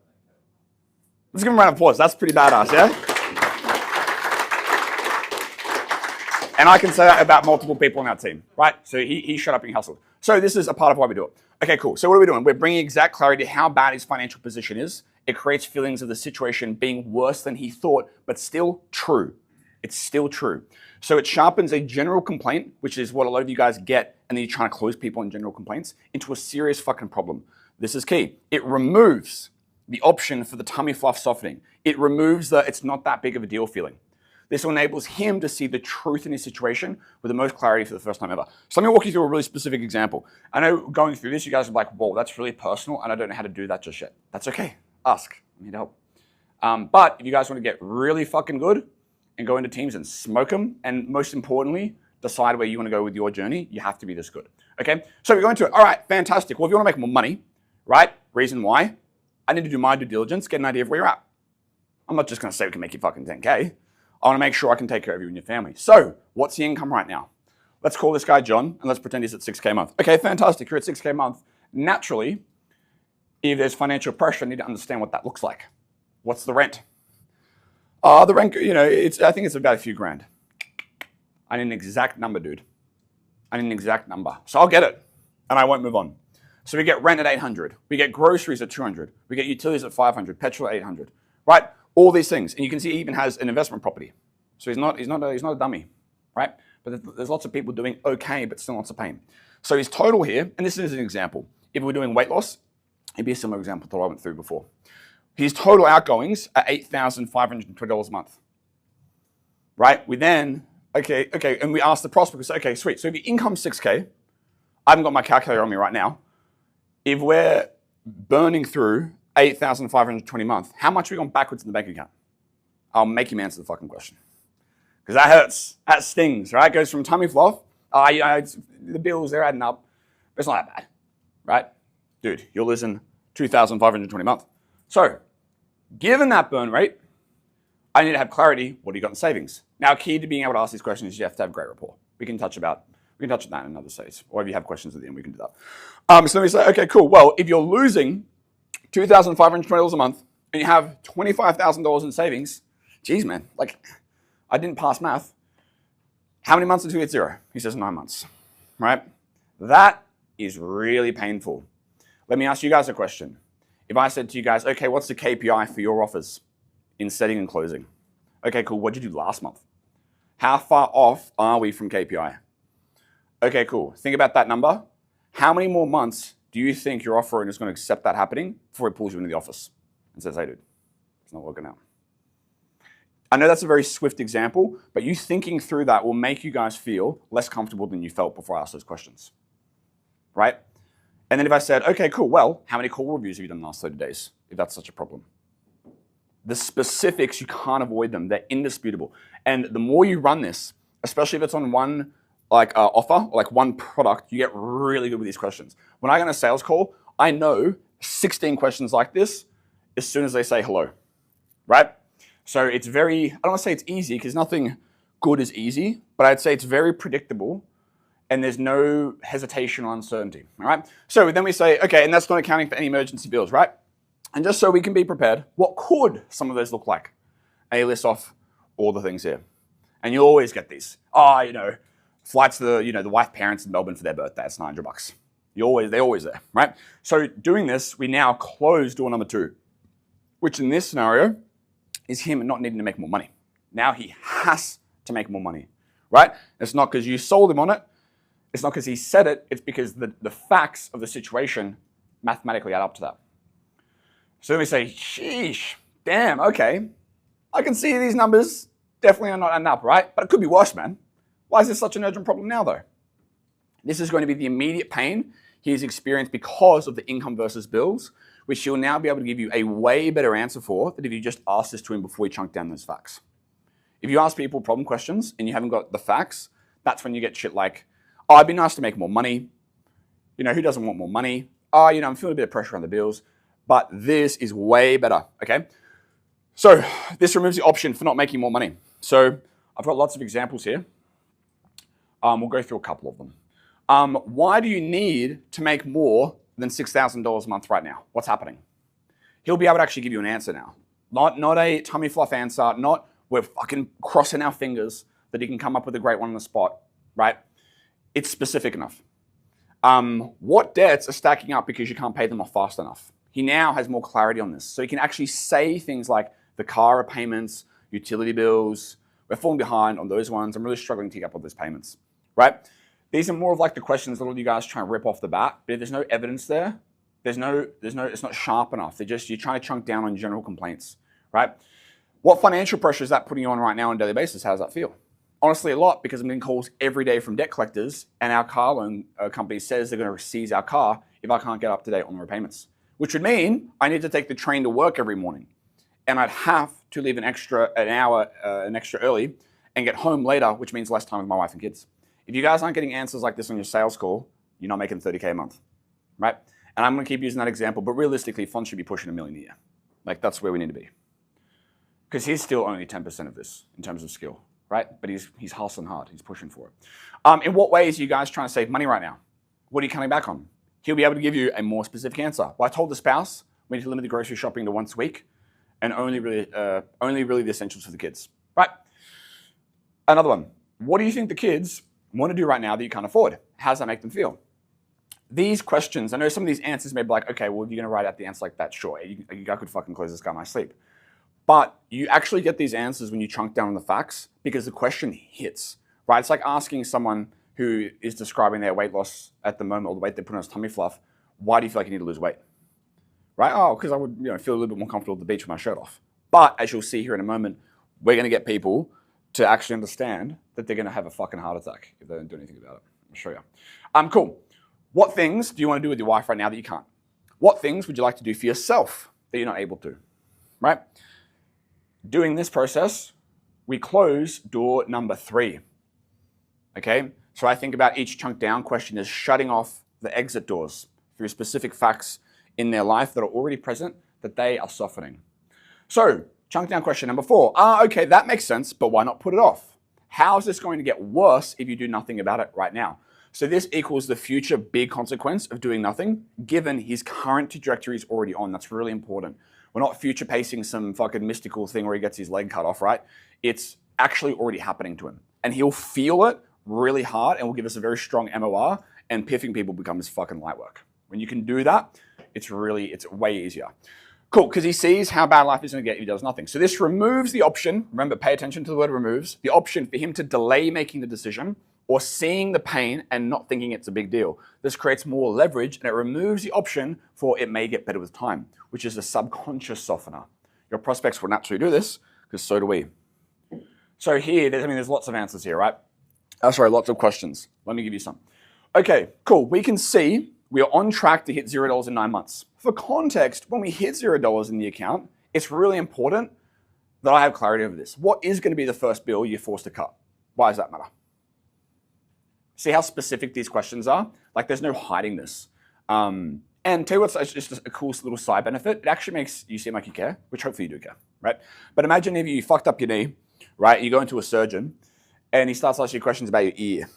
Let's give him a round of applause. That's pretty badass, yeah? And I can say that about multiple people on our team, right? So he shut up and he hustled. So this is a part of why we do it. Okay, cool. So what are we doing? We're bringing exact clarity to how bad his financial position is. It creates feelings of the situation being worse than he thought, but still true. It's still true. So it sharpens a general complaint, which is what a lot of you guys get, and then you're trying to close people on general complaints, into a serious fucking problem. This is key. It removes the option for the tummy fluff softening. It removes the it's not that big of a deal feeling. This enables him to see the truth in his situation with the most clarity for the first time ever. So let me walk you through a really specific example. I know going through this, you guys are like, whoa, that's really personal, and I don't know how to do that just yet. That's okay. Ask. I need help. But if you guys want to get really fucking good and go into teams and smoke them, and most importantly, decide where you want to go with your journey, you have to be this good. Okay? So we go into it. All right, fantastic. Well, if you want to make more money, right? Reason why? I need to do my due diligence, get an idea of where you're at. I'm not just going to say we can make you fucking 10K. I want to make sure I can take care of you and your family. So, what's the income right now? Let's call this guy John, and let's pretend he's at 6K a month. Okay, fantastic. You're at 6K a month. Naturally, if there's financial pressure, I need to understand what that looks like. What's the rent? The rent, I think it's about a few grand. I need an exact number, dude. I need an exact number. So I'll get it, and I won't move on. So we get rent at 800. We get groceries at 200. We get utilities at 500. Petrol at 800. Right? All these things, and you can see he even has an investment property. So he's not a dummy, right? But there's lots of people doing okay, but still lots of pain. So his total here, and this is an example. If we're doing weight loss, it'd be a similar example to what I went through before. His total outgoings are $8,520 a month, right? We then, okay, and we ask the prospect, okay, sweet. So if your income's 6K, I haven't got my calculator on me right now. If we're burning through 8,520 a month, how much have we gone backwards in the bank account? I'll make him answer the fucking question. Because that hurts. That stings, right? It goes from tummy fluff, the bills, they're adding up, but it's not that bad, right? Dude, you're losing 2,520 a month. So, given that burn rate, I need to have clarity, what do you got in savings? Now, key to being able to ask these questions is you have to have great rapport. We can touch on that in another stage. Or if you have questions at the end, we can do that. So let me say, okay, cool. Well, if you're losing $2,520 a month and you have $25,000 in savings, geez, man, like, I didn't pass math. How many months until you get zero? He says 9 months, right? That is really painful. Let me ask you guys a question. If I said to you guys, okay, what's the KPI for your offers in setting and closing? Okay, cool. What did you do last month? How far off are we from KPI? Okay, cool. Think about that number. How many more months do you think your offering is going to accept that happening before it pulls you into the office and says, hey, dude, it's not working out? I know that's a very swift example, but you thinking through that will make you guys feel less comfortable than you felt before I asked those questions, right? And then if I said, okay, cool, well, how many call reviews have you done in the last 30 days, if that's such a problem? The specifics, you can't avoid them. They're indisputable. And the more you run this, especially if it's on one offer, like one product, you get really good with these questions. When I get on a sales call, I know 16 questions like this as soon as they say hello, right? So it's very, I don't want to say it's easy because nothing good is easy, but I'd say it's very predictable and there's no hesitation or uncertainty, all right? So then we say, okay, and that's not accounting for any emergency bills, right? And just so we can be prepared, what could some of those look like? A list off all the things here. And you always get these. Flights to the wife parents in Melbourne for their birthday, it's $900. They're always there, right? So doing this, we now close door number 2, which in this scenario is him not needing to make more money. Now he has to make more money, right? It's not because you sold him on it. It's not because he said it. It's because the facts of the situation mathematically add up to that. So then we say, sheesh, damn, okay. I can see these numbers definitely are not adding up, right? But it could be worse, man. Why is this such an urgent problem now, though? This is going to be the immediate pain he's experienced because of the income versus bills, which he'll now be able to give you a way better answer for than if you just asked this to him before he chunked down those facts. If you ask people problem questions and you haven't got the facts, that's when you get shit like, oh, it'd be nice to make more money. Who doesn't want more money? Oh, I'm feeling a bit of pressure on the bills. But this is way better, okay? So this removes the option for not making more money. So I've got lots of examples here. We'll go through a couple of them. Why do you need to make more than $6,000 a month right now? What's happening? He'll be able to actually give you an answer now. Not a tummy fluff answer, not we're fucking crossing our fingers that he can come up with a great one on the spot, right? It's specific enough. What debts are stacking up because you can't pay them off fast enough? He now has more clarity on this. So he can actually say things like the car payments, utility bills, we're falling behind on those ones. I'm really struggling to keep up with those payments, right? These are more of like the questions that all you guys try and rip off the bat, but if there's no evidence there, it's not sharp enough. You're trying to chunk down on general complaints, right? What financial pressure is that putting you on right now on a daily basis? How does that feel? Honestly, a lot, because I'm getting calls every day from debt collectors, and our car loan company says they're going to seize our car if I can't get up to date on the repayments, which would mean I need to take the train to work every morning, and I'd have to leave an hour early and get home later, which means less time with my wife and kids. If you guys aren't getting answers like this on your sales call, you're not making $30K a month, right? And I'm going to keep using that example, but realistically, Font should be pushing $1 million a year. Like, that's where we need to be. Because he's still only 10% of this in terms of skill, right? But he's hustling hard. He's pushing for it. In what ways are you guys trying to save money right now? What are you coming back on? He'll be able to give you a more specific answer. Well, I told the spouse we need to limit the grocery shopping to once a week and only really the essentials for the kids, right? Another one. What do you think the kids want to do right now that you can't afford? How does that make them feel? These questions, I know some of these answers may be like, okay, well, if you're going to write out the answer like that, sure, I could fucking close this guy in my sleep. But you actually get these answers when you chunk down on the facts because the question hits, right? It's like asking someone who is describing their weight loss at the moment or the weight they put on his tummy fluff, why do you feel like you need to lose weight? Right? Oh, because I would feel a little bit more comfortable at the beach with my shirt off. But as you'll see here in a moment, we're going to get people to actually understand that they're going to have a fucking heart attack if they don't do anything about it. I'll show you. Cool. What things do you want to do with your wife right now that you can't? What things would you like to do for yourself that you're not able to? Right? Doing this process, we close door number 3. Okay? So I think about each chunk down question as shutting off the exit doors through specific facts in their life that are already present that they are softening. So, chunk down question number 4. Okay, that makes sense, but why not put it off? How is this going to get worse if you do nothing about it right now? So this equals the future big consequence of doing nothing, given his current trajectory is already on. That's really important. We're not future pacing some fucking mystical thing where he gets his leg cut off, right? It's actually already happening to him. And he'll feel it really hard and will give us a very strong MOR, and piffing people becomes fucking light work. When you can do that, it's way easier. Cool, because he sees how bad life is going to get if he does nothing. So this removes the option, remember, pay attention to the word removes, the option for him to delay making the decision or seeing the pain and not thinking it's a big deal. This creates more leverage and it removes the option for it may get better with time, which is a subconscious softener. Your prospects will naturally do this because so do we. So here, there's lots of answers here, right? Lots of questions. Let me give you some. Okay, cool. We can see we are on track to hit $0 in 9 months. For context, when we hit $0 in the account, it's really important that I have clarity over this. What is going to be the first bill you're forced to cut? Why does that matter? See how specific these questions are? Like, there's no hiding this. And tell you what's just a cool little side benefit. It actually makes you seem like you care, which hopefully you do care, right? But imagine if you fucked up your knee, right? You go into a surgeon and he starts asking you questions about your ear,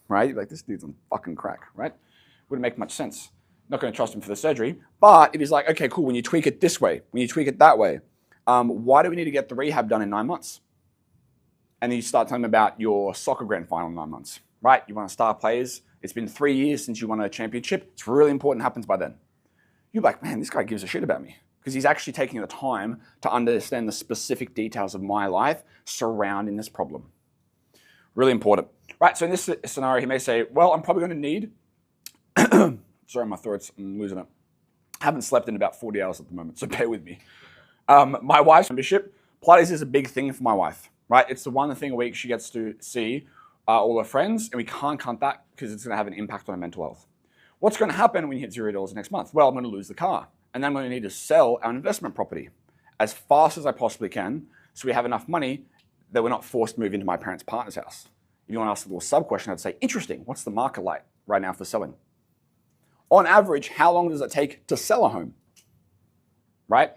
right? You're like, this dude's on fucking crack, right? Wouldn't make much sense. Not going to trust him for the surgery. But if he's like, okay, cool, when you tweak it this way, when you tweak it that way, why do we need to get the rehab done in 9 months? And then you start telling him about your soccer grand final in 9 months, right? You want to star players. It's been 3 years since you won a championship. It's really important it happens by then. You're like, man, this guy gives a shit about me. Because he's actually taking the time to understand the specific details of my life surrounding this problem. Really important. Right, so in this scenario, he may say, well, I'm probably going to need... Sorry, my throat's, I'm losing it. I haven't slept in about 40 hours at the moment, so bear with me. My wife's membership, Pilates is a big thing for my wife, right? It's the one thing a week she gets to see all her friends, and we can't count that because it's going to have an impact on her mental health. What's going to happen when you hit $0 next month? Well, I'm going to lose the car, and then I'm going to need to sell our investment property as fast as I possibly can so we have enough money that we're not forced to move into my parents' partner's house. If you want to ask a little sub-question, I'd say, interesting, what's the market like right now for selling? On average, how long does it take to sell a home? Right?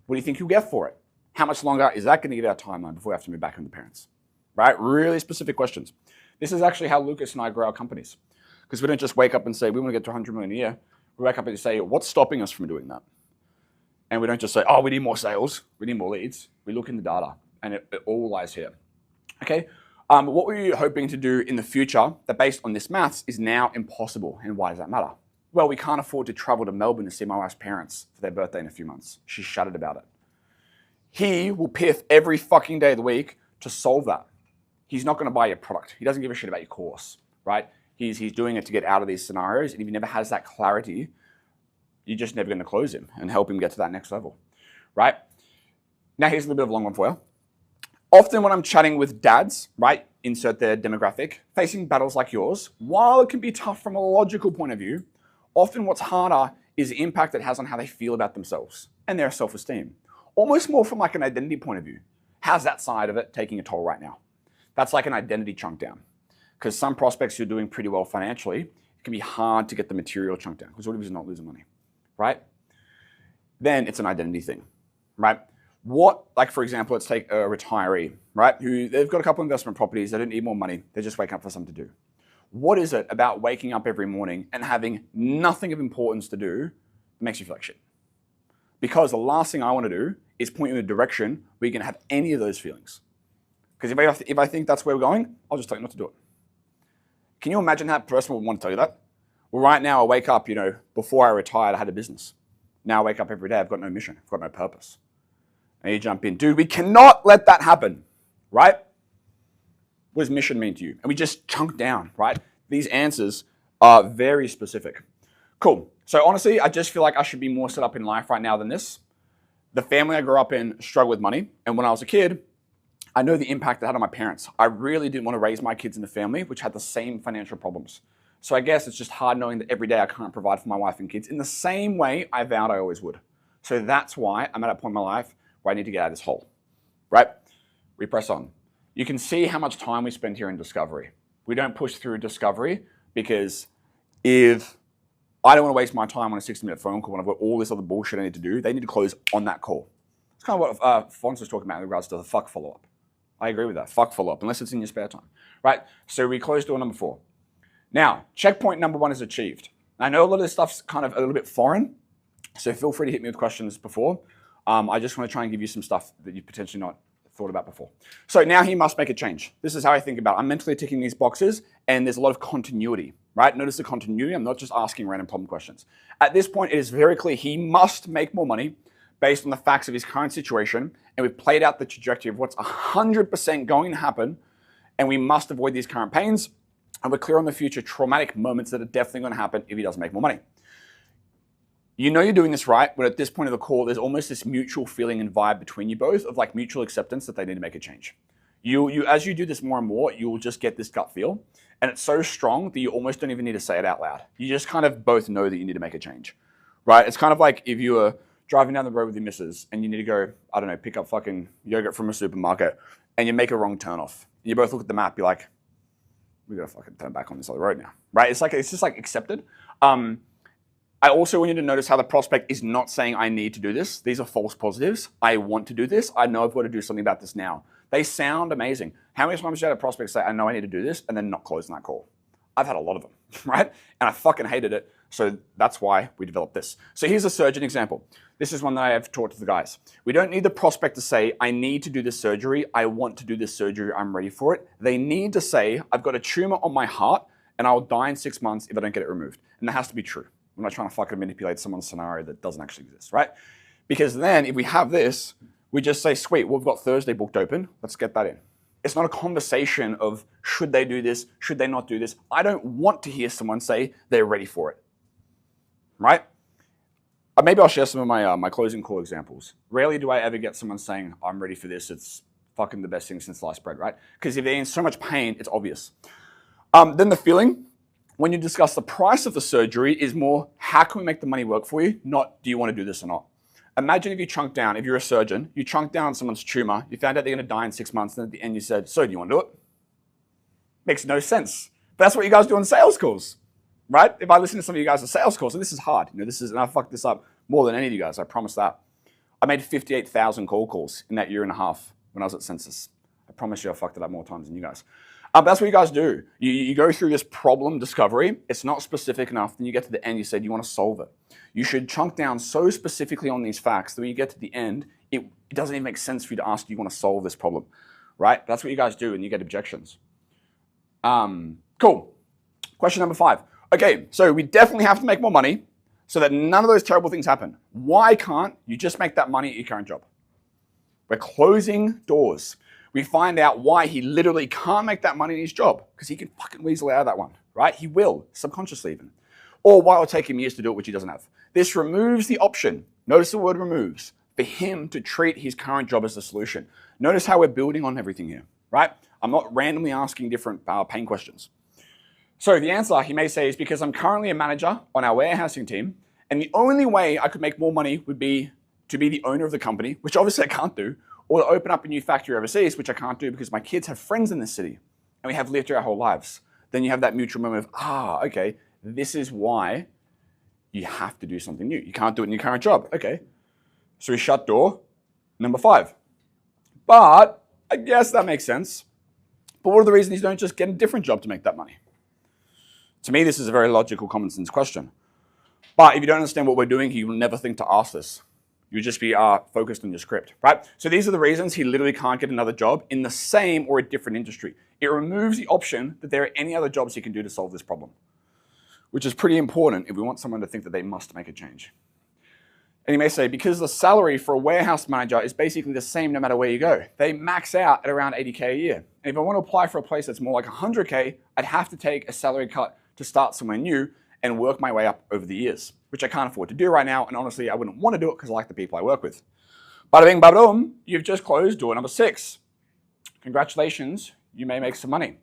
What do you think you'll get for it? How much longer is that going to give our timeline before we have to move back into the parents? Right? Really specific questions. This is actually how Lucas and I grow our companies. Because we don't just wake up and say, we want to get to 100 million a year. We wake up and say, what's stopping us from doing that? And we don't just say, oh, we need more sales, we need more leads. We look in the data, and it all lies here. Okay, what were you hoping to do in the future that based on this maths is now impossible? And why does that matter? Well, we can't afford to travel to Melbourne to see my wife's parents for their birthday in a few months. She's shuddered about it. He will piff every fucking day of the week to solve that. He's not going to buy your product. He doesn't give a shit about your course, right? He's doing it to get out of these scenarios. And if he never has that clarity, you're just never going to close him and help him get to that next level, right? Now, here's a little bit of a long one for you. Often when I'm chatting with dads, right, insert their demographic, facing battles like yours, while it can be tough from a logical point of view, often what's harder is the impact it has on how they feel about themselves and their self-esteem. Almost more from like an identity point of view. How's that side of it taking a toll right now? That's like an identity chunk down. Because some prospects who are doing pretty well financially, it can be hard to get the material chunk down because what if he's not losing money, right? Then it's an identity thing, right? What, like for example, let's take a retiree, right? Who they've got a couple of investment properties, they don't need more money, they're just waking up for something to do. What is it about waking up every morning and having nothing of importance to do that makes you feel like shit? Because the last thing I want to do is point you in a direction where you can have any of those feelings. Because if I think that's where we're going, I'll just tell you not to do it. Can you imagine that person would want to tell you that? Well, right now I wake up, before I retired, I had a business. Now I wake up every day, I've got no mission, I've got no purpose. And you jump in, dude, we cannot let that happen, right? What does mission mean to you? And we just chunk down, right? These answers are very specific. Cool. So honestly, I just feel like I should be more set up in life right now than this. The family I grew up in struggled with money. And when I was a kid, I know the impact it had on my parents. I really didn't want to raise my kids in a family which had the same financial problems. So I guess it's just hard knowing that every day I can't provide for my wife and kids in the same way I vowed I always would. So that's why I'm at a point in my life where I need to get out of this hole, right? We press on. You can see how much time we spend here in discovery. We don't push through discovery because if I don't want to waste my time on a 60-minute phone call when I've got all this other bullshit I need to do, they need to close on that call. It's kind of what Fons was talking about in regards to the fuck follow-up. I agree with that. Fuck follow-up, unless it's in your spare time, right? So we close door number 4. Now, checkpoint number 1 is achieved. I know a lot of this stuff's kind of a little bit foreign, so feel free to hit me with questions before. I just want to try and give you some stuff that you've potentially not thought about before. So now he must make a change. This is how I think about it. I'm mentally ticking these boxes, and there's a lot of continuity, right? Notice the continuity. I'm not just asking random problem questions. At this point, it is very clear he must make more money based on the facts of his current situation, and we've played out the trajectory of what's 100% going to happen, and we must avoid these current pains, and we're clear on the future traumatic moments that are definitely going to happen if he doesn't make more money. You know you're doing this right when at this point of the call, there's almost this mutual feeling and vibe between you both of like mutual acceptance that they need to make a change. As you do this more and more, you will just get this gut feel. And it's so strong that you almost don't even need to say it out loud. You just kind of both know that you need to make a change, right? It's kind of like if you were driving down the road with your missus and you need to go, I don't know, pick up fucking yogurt from a supermarket and you make a wrong turn off. And you both look at the map, you're like, we gotta fucking turn back on this other road now, right? It's just like accepted. I also want you to notice how the prospect is not saying I need to do this. These are false positives. I want to do this. I know I've got to do something about this now. They sound amazing. How many times have you had a prospect say, I know I need to do this, and then not closing that call? I've had a lot of them, right? And I fucking hated it. So that's why we developed this. So here's a surgeon example. This is one that I have taught to the guys. We don't need the prospect to say, I need to do this surgery. I want to do this surgery. I'm ready for it. They need to say, I've got a tumor on my heart, and I'll die in 6 months if I don't get it removed. And that has to be true. I'm not trying to fucking manipulate someone's scenario that doesn't actually exist, right? Because then if we have this, we just say, sweet, we've got Thursday booked open. Let's get that in. It's not a conversation of should they do this, should they not do this. I don't want to hear someone say they're ready for it, right? Maybe I'll share some of my closing call examples. Rarely do I ever get someone saying, I'm ready for this. It's fucking the best thing since sliced bread, right? Because if they're in so much pain, it's obvious. Then the feeling, when you discuss the price of the surgery, is more, how can we make the money work for you? Not, do you want to do this or not? Imagine if you chunk down, if you're a surgeon, you chunk down someone's tumor, you found out they're going to die in 6 months, and at the end you said, so do you want to do it? Makes no sense. But that's what you guys do on sales calls, right? If I listen to some of you guys on sales calls, and this is hard, and I fucked this up more than any of you guys, I promise that. I made 58,000 cold calls in that year and a half when I was at Census. I promise you I fucked it up more times than you guys. That's what you guys do. You go through this problem discovery. It's not specific enough. Then you get to the end. You said you want to solve it. You should chunk down so specifically on these facts that when you get to the end, it doesn't even make sense for you to ask, you want to solve this problem, right? That's what you guys do, and you get objections. Cool. Question number 5. Okay, so we definitely have to make more money so that none of those terrible things happen. Why can't you just make that money at your current job? We're closing doors. We find out why he literally can't make that money in his job, because he can fucking weasel out of that one, right? He will, subconsciously even. Or why it'll take him years to do it, which he doesn't have. This removes the option, notice the word removes, for him to treat his current job as the solution. Notice how we're building on everything here, right? I'm not randomly asking different pain questions. So the answer, he may say, is because I'm currently a manager on our warehousing team, and the only way I could make more money would be to be the owner of the company, which obviously I can't do, or to open up a new factory overseas, which I can't do because my kids have friends in this city, and we have lived here our whole lives. Then you have that mutual moment of, okay, this is why you have to do something new. You can't do it in your current job. Okay, so we shut door number 5. But I guess that makes sense. But what are the reasons you don't just get a different job to make that money? To me, this is a very logical, common sense question. But if you don't understand what we're doing, you will never think to ask this. You'll just be focused on your script, right? So these are the reasons he literally can't get another job in the same or a different industry. It removes the option that there are any other jobs he can do to solve this problem, which is pretty important if we want someone to think that they must make a change. And you may say, because the salary for a warehouse manager is basically the same no matter where you go. They max out at around 80K a year. And if I want to apply for a place that's more like 100K, I'd have to take a salary cut to start somewhere new and work my way up over the years, which I can't afford to do right now. And honestly, I wouldn't want to do it because I like the people I work with. Bada bing, bada boom, you've just closed door number 6. Congratulations, you may make some money.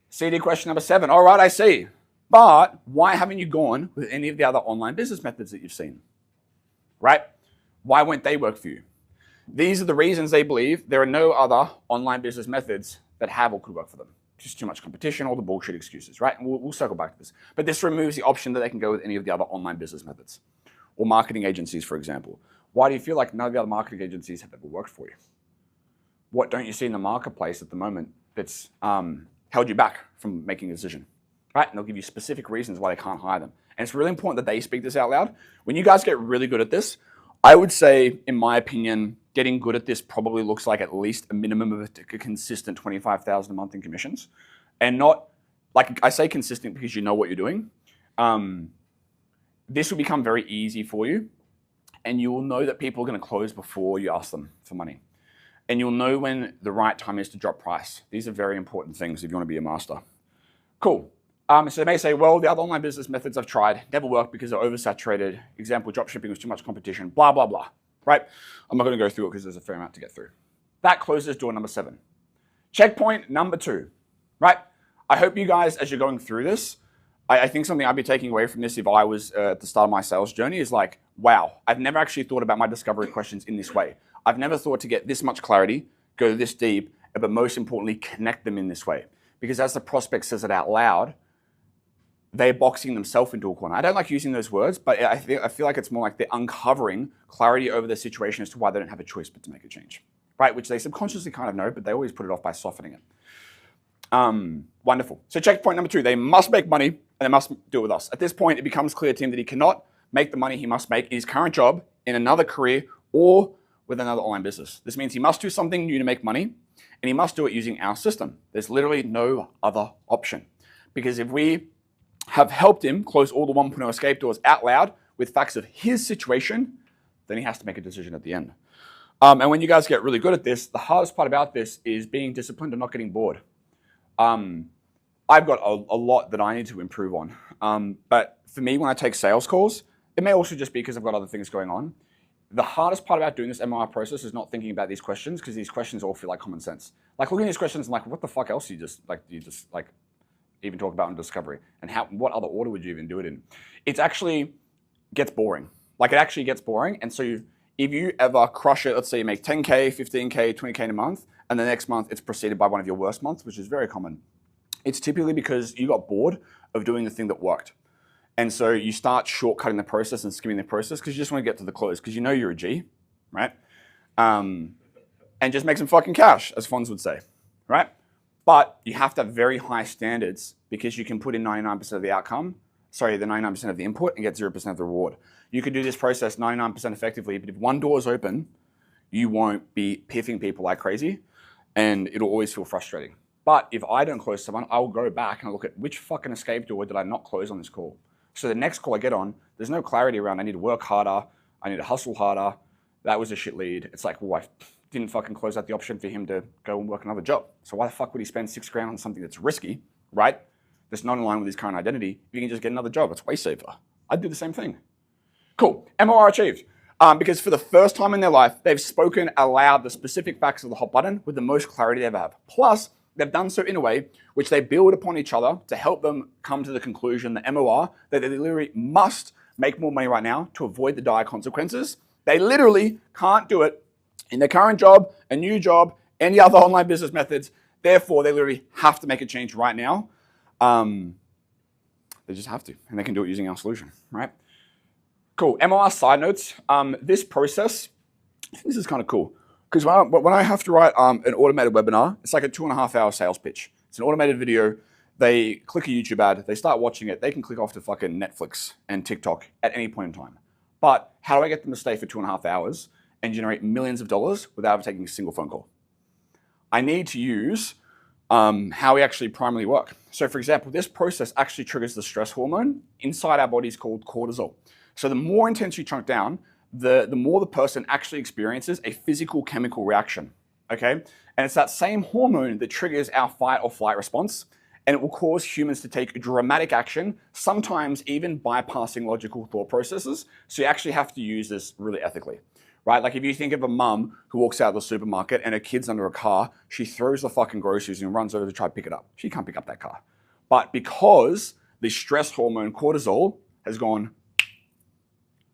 CD question number 7. All right, I see. But why haven't you gone with any of the other online business methods that you've seen? Right? Why won't they work for you? These are the reasons they believe there are no other online business methods that have or could work for them. Just too much competition, all the bullshit excuses, right? And we'll circle back to this. But this removes the option that they can go with any of the other online business methods or marketing agencies, for example. Why do you feel like none of the other marketing agencies have ever worked for you? What don't you see in the marketplace at the moment that's held you back from making a decision, right? And they'll give you specific reasons why they can't hire them. And it's really important that they speak this out loud. When you guys get really good at this, I would say, in my opinion, getting good at this probably looks like at least a minimum of a consistent $25,000 a month in commissions. And not, like I say consistent because you know what you're doing. This will become very easy for you. And you will know that people are going to close before you ask them for money. And you'll know when the right time is to drop price. These are very important things if you want to be a master. Cool. So they may say, well, the other online business methods I've tried never worked because they're oversaturated. Example, dropshipping was too much competition, blah, blah, blah, right? I'm not going to go through it because there's a fair amount to get through. That closes door number 7. Checkpoint number 2, right? I hope you guys, as you're going through this, I think something I'd be taking away from this if I was at the start of my sales journey is like, wow, I've never actually thought about my discovery questions in this way. I've never thought to get this much clarity, go this deep, but most importantly, connect them in this way. Because as the prospect says it out loud, they're boxing themselves into a corner. I don't like using those words, but I feel like it's more like they're uncovering clarity over their situation as to why they don't have a choice but to make a change, right? Which they subconsciously kind of know, but they always put it off by softening it. Wonderful. So checkpoint number 2, they must make money and they must do it with us. At this point, it becomes clear to him that he cannot make the money he must make in his current job, in another career, or with another online business. This means he must do something new to make money, and he must do it using our system. There's literally no other option. Because if we have helped him close all the 1.0 escape doors out loud with facts of his situation, then he has to make a decision at the end. And when you guys get really good at this, the hardest part about this is being disciplined and not getting bored. I've got a lot that I need to improve on. But for me, when I take sales calls, it may also just be because I've got other things going on. The hardest part about doing this MOR process is not thinking about these questions, because these questions all feel like common sense. Like looking at these questions and like, what the fuck else do you just even talk about in discovery? And what other order would you even do it in? It actually gets boring. Like it actually gets boring. And so if you ever crush it, let's say you make 10K, 15K, 20K in a month, and the next month it's preceded by one of your worst months, which is very common. It's typically because you got bored of doing the thing that worked. And so you start shortcutting the process and skimming the process because you just want to get to the close because you know you're a G, right? And just make some fucking cash, as Fonz would say, right? But you have to have very high standards because you can put in 99% of the outcome, the 99% of the input and get 0% of the reward. You can do this process 99% effectively, but if one door is open, you won't be piffing people like crazy and it'll always feel frustrating. But if I don't close someone, I will go back and I'll look at which fucking escape door did I not close on this call. So the next call I get on, there's no clarity around I need to work harder, I need to hustle harder. That was a shit lead. It's like, well, I didn't fucking close out the option for him to go and work another job. So why the fuck would he spend $6,000 on something that's risky, right? That's not in line with his current identity. If you can just get another job, it's way safer. I'd do the same thing. Cool, MOR achieved. Because for the first time in their life, they've spoken aloud the specific facts of the hot button with the most clarity they ever have. Plus, they've done so in a way which they build upon each other to help them come to the conclusion, the MOR, that they literally must make more money right now to avoid the dire consequences. They literally can't do it in their current job, a new job, any other online business methods. Therefore, they literally have to make a change right now. They just have to, and they can do it using our solution, right? Cool, MOR side notes. This process, this is kind of cool. Because when I have to write an automated webinar, it's like a 2.5-hour sales pitch. It's an automated video. They click a YouTube ad, they start watching it. They can click off to fucking Netflix and TikTok at any point in time. But how do I get them to stay for 2.5 hours and generate millions of dollars without taking a single phone call? I need to use how we actually primarily work. So for example, this process actually triggers the stress hormone inside our bodies called cortisol. So the more intense you chunk down, the more the person actually experiences a physical chemical reaction, okay? And it's that same hormone that triggers our fight or flight response, and it will cause humans to take dramatic action, sometimes even bypassing logical thought processes. So you actually have to use this really ethically, right? Like if you think of a mum who walks out of the supermarket and her kid's under a car, she throws the fucking groceries and runs over to try to pick it up. She can't pick up that car. But because the stress hormone cortisol has gone,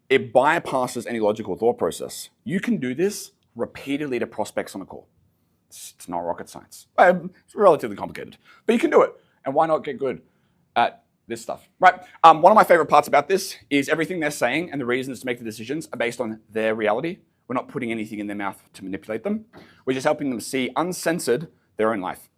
it bypasses any logical thought process. You can do this repeatedly to prospects on a call. It's not rocket science. It's relatively complicated, but you can do it. And why not get good at this stuff, right? One of my favorite parts about this is everything they're saying and the reasons to make the decisions are based on their reality. We're not putting anything in their mouth to manipulate them. We're just helping them see uncensored their own life.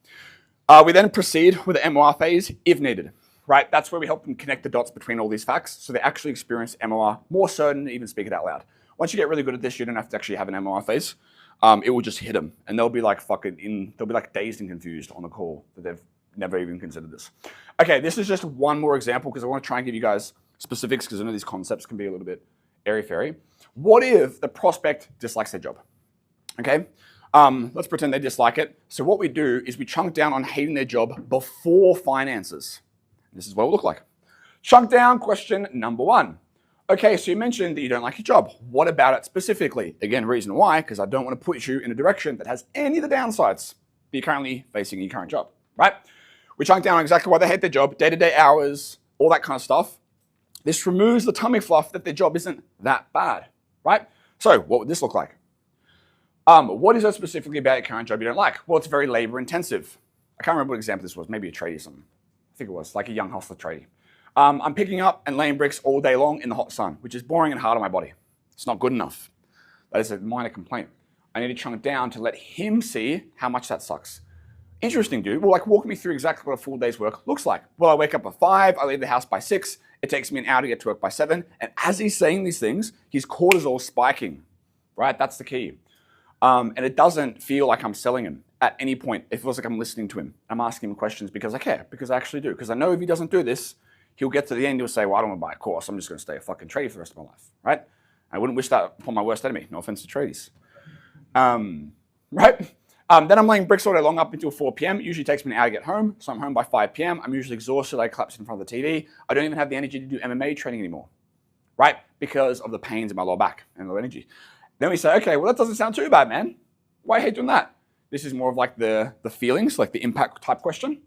We then proceed with the MOR phase if needed, right? That's where we help them connect the dots between all these facts so they actually experience MOR more certain to even speak it out loud. Once you get really good at this, you don't have to actually have an MOR phase. It will just hit them and they'll be like they'll be like dazed and confused on the call that they've never even considered this. Okay, this is just one more example because I want to try and give you guys specifics because I know these concepts can be a little bit airy-fairy. What if the prospect dislikes their job? Okay, let's pretend they dislike it. So what we do is we chunk down on hating their job before finances. This is what it will look like. Chunk down question number 1. Okay, so you mentioned that you don't like your job. What about it specifically? Again, reason why, because I don't want to put you in a direction that has any of the downsides that you're currently facing in your current job, right? We chunk down on exactly why they hate their job, day-to-day hours, all that kind of stuff. This removes the tummy fluff that their job isn't that bad, right? So what would this look like? What is it specifically about your current job you don't like? Well, it's very labor intensive. I can't remember what example this was, maybe a tradie or something. I think it was like a young hustler tradie. I'm picking up and laying bricks all day long in the hot sun, which is boring and hard on my body. It's not good enough. That is a minor complaint. I need to chunk it down to let him see how much that sucks. Interesting, dude. Well, like walk me through exactly what a full day's work looks like. Well, I wake up at 5, I leave the house by 6, it takes me an hour to get to work by 7, and as he's saying these things, his cortisol spiking, right? That's the key. And it doesn't feel like I'm selling him at any point. It feels like I'm listening to him. I'm asking him questions because I care, because I actually do. Because I know if he doesn't do this, he'll get to the end, he'll say, well, I don't want to buy a course. I'm just going to stay a fucking tradie for the rest of my life, right? I wouldn't wish that upon my worst enemy. No offense to tradies. Right? Then I'm laying bricks all day long up until 4 p.m. It usually takes me an hour to get home, so I'm home by 5 p.m. I'm usually exhausted. I collapse in front of the TV. I don't even have the energy to do MMA training anymore, right? Because of the pains in my lower back and low energy. Then we say, okay, well, that doesn't sound too bad, man. Why hate doing that? This is more of like the feelings, like the impact type question.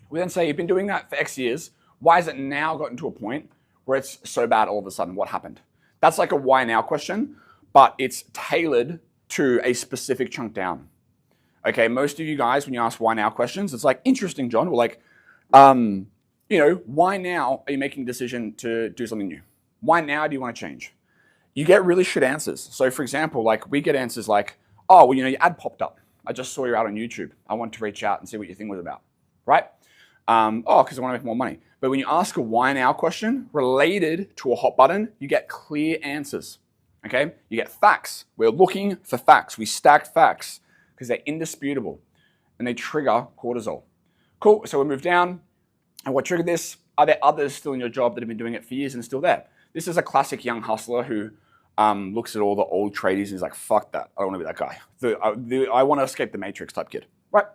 We then say, you've been doing that for X years. Why has it now gotten to a point where it's so bad all of a sudden? What happened? That's like a why now question, but it's tailored to a specific chunk down. Okay, most of you guys, when you ask why now questions, it's like, interesting, John. We're like, why now are you making a decision to do something new? Why now do you want to change? You get really shit answers. So for example, like we get answers like, oh, well, your ad popped up. I just saw you out on YouTube. I want to reach out and see what your thing was about, right? Because I want to make more money. But when you ask a why now question related to a hot button, you get clear answers, okay? You get facts. We're looking for facts. We stack facts because they're indisputable and they trigger cortisol. Cool, so we move down. And what triggered this? Are there others still in your job that have been doing it for years and still there? This is a classic young hustler who looks at all the old tradies and is like, fuck that. I don't want to be that guy. I want to escape the matrix type kid, right?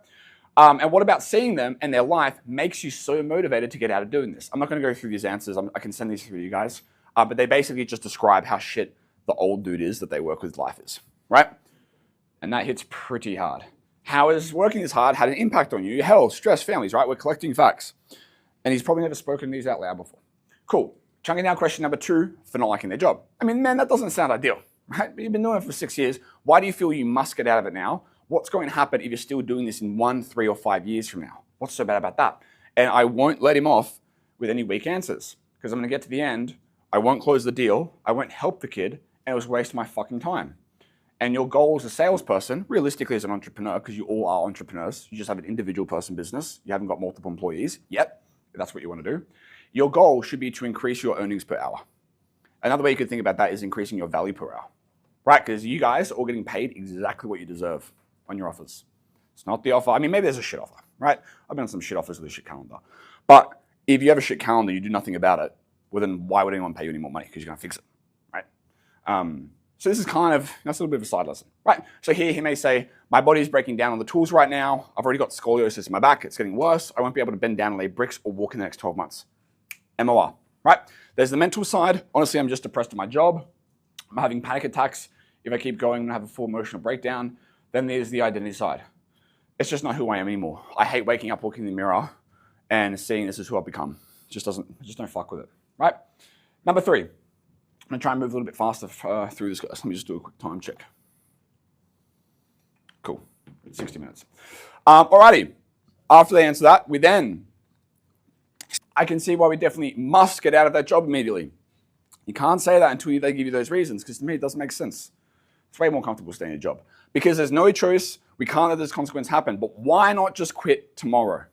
And what about seeing them and their life makes you so motivated to get out of doing this? I'm not going to go through these answers. I can send these through to you guys. But they basically just describe how shit the old dude is that they work with life is, right? And that hits pretty hard. How is working this hard had an impact on you? Your health, stress, families, right? We're collecting facts. And he's probably never spoken these out loud before. Cool. Chunking down question number 2 for not liking their job. I mean, man, that doesn't sound ideal, right? But you've been doing it for 6 years. Why do you feel you must get out of it now? What's going to happen if you're still doing this in 1, 3, or 5 years from now? What's so bad about that? And I won't let him off with any weak answers because I'm going to get to the end. I won't close the deal. I won't help the kid. And it was wasting my fucking time. And your goal as a salesperson, realistically as an entrepreneur, because you all are entrepreneurs, you just have an individual person business. You haven't got multiple employees yet. If that's what you want to do. Your goal should be to increase your earnings per hour. Another way you could think about that is increasing your value per hour, right? Because you guys are all getting paid exactly what you deserve on your offers. It's not the offer. I mean, maybe there's a shit offer, right? I've been on some shit offers with a shit calendar. But if you have a shit calendar, you do nothing about it, well then why would anyone pay you any more money? Because you're going to fix it, right? So this is kind of, that's a little bit of a side lesson, right? So here he may say, my body's breaking down on the tools right now. I've already got scoliosis in my back. It's getting worse. I won't be able to bend down and lay bricks or walk in the next 12 months. MOR, right? There's the mental side. Honestly, I'm just depressed at my job. I'm having panic attacks. If I keep going, I'm gonna have a full emotional breakdown. Then there's the identity side. It's just not who I am anymore. I hate waking up, looking in the mirror and seeing this is who I've become. Just don't fuck with it, right? Number 3. I'm gonna try and move a little bit faster through this, guys. Let me just do a quick time check. Cool, 60 minutes. Alrighty, after they answer that, I can see why we definitely must get out of that job immediately. You can't say that until they give you those reasons, because to me, it doesn't make sense. It's way more comfortable staying in a job. Because there's no choice, we can't let this consequence happen, but why not just quit tomorrow?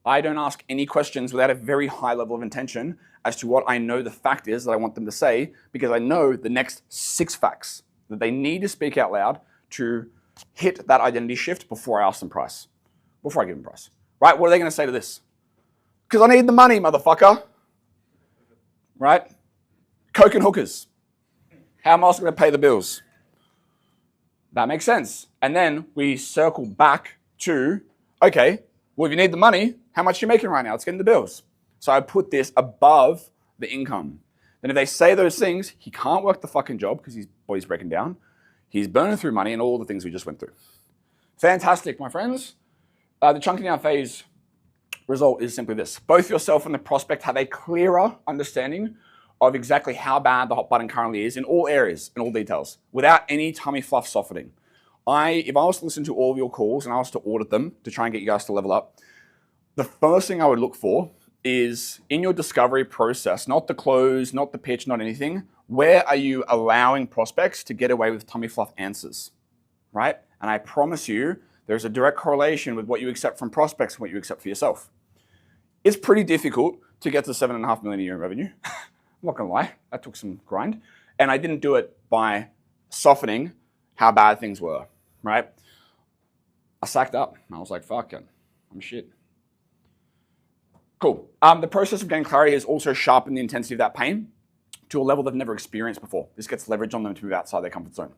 I don't ask any questions without a very high level of intention as to what I know the fact is that I want them to say, because I know the next 6 facts that they need to speak out loud to hit that identity shift before I ask them price, before I give them price, right? What are they going to say to this? Because I need the money, motherfucker, right? Coke and hookers. How am I also going to pay the bills? That makes sense. And then we circle back to, okay, well, if you need the money, how much are you making right now? It's getting the bills. So I put this above the income. Then if they say those things, he can't work the fucking job because his body's breaking down. He's burning through money and all the things we just went through. Fantastic, my friends. The chunking down phase result is simply this. Both yourself and the prospect have a clearer understanding of exactly how bad the hot button currently is in all areas, in all details, without any tummy fluff softening. If I was to listen to all of your calls and I was to audit them to try and get you guys to level up, the first thing I would look for is in your discovery process, not the close, not the pitch, not anything, where are you allowing prospects to get away with tummy fluff answers, right? And I promise you, there's a direct correlation with what you accept from prospects and what you accept for yourself. It's pretty difficult to get to 7.5 million a year in revenue. I'm not gonna lie, that took some grind. And I didn't do it by softening how bad things were, right? I sacked up. I was like, fuck it, I'm shit. Cool. The process of getting clarity has also sharpened the intensity of that pain to a level they've never experienced before. This gets leverage on them to move outside their comfort zone.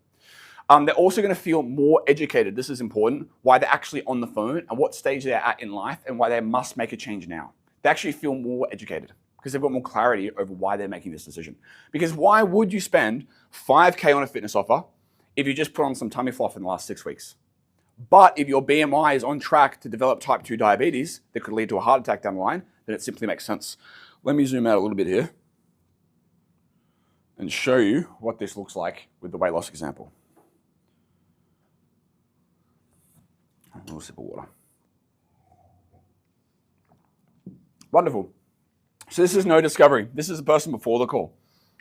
They're also going to feel more educated. This is important. Why they're actually on the phone and what stage they're at in life and why they must make a change now. They actually feel more educated because they've got more clarity over why they're making this decision. Because why would you spend $5K on a fitness offer if you just put on some tummy fluff in the last 6 weeks? But if your BMI is on track to develop type 2 diabetes that could lead to a heart attack down the line, then it simply makes sense. Let me zoom out a little bit here and show you what this looks like with the weight loss example. A little sip of water. Wonderful. So this is no discovery. This is the person before the call.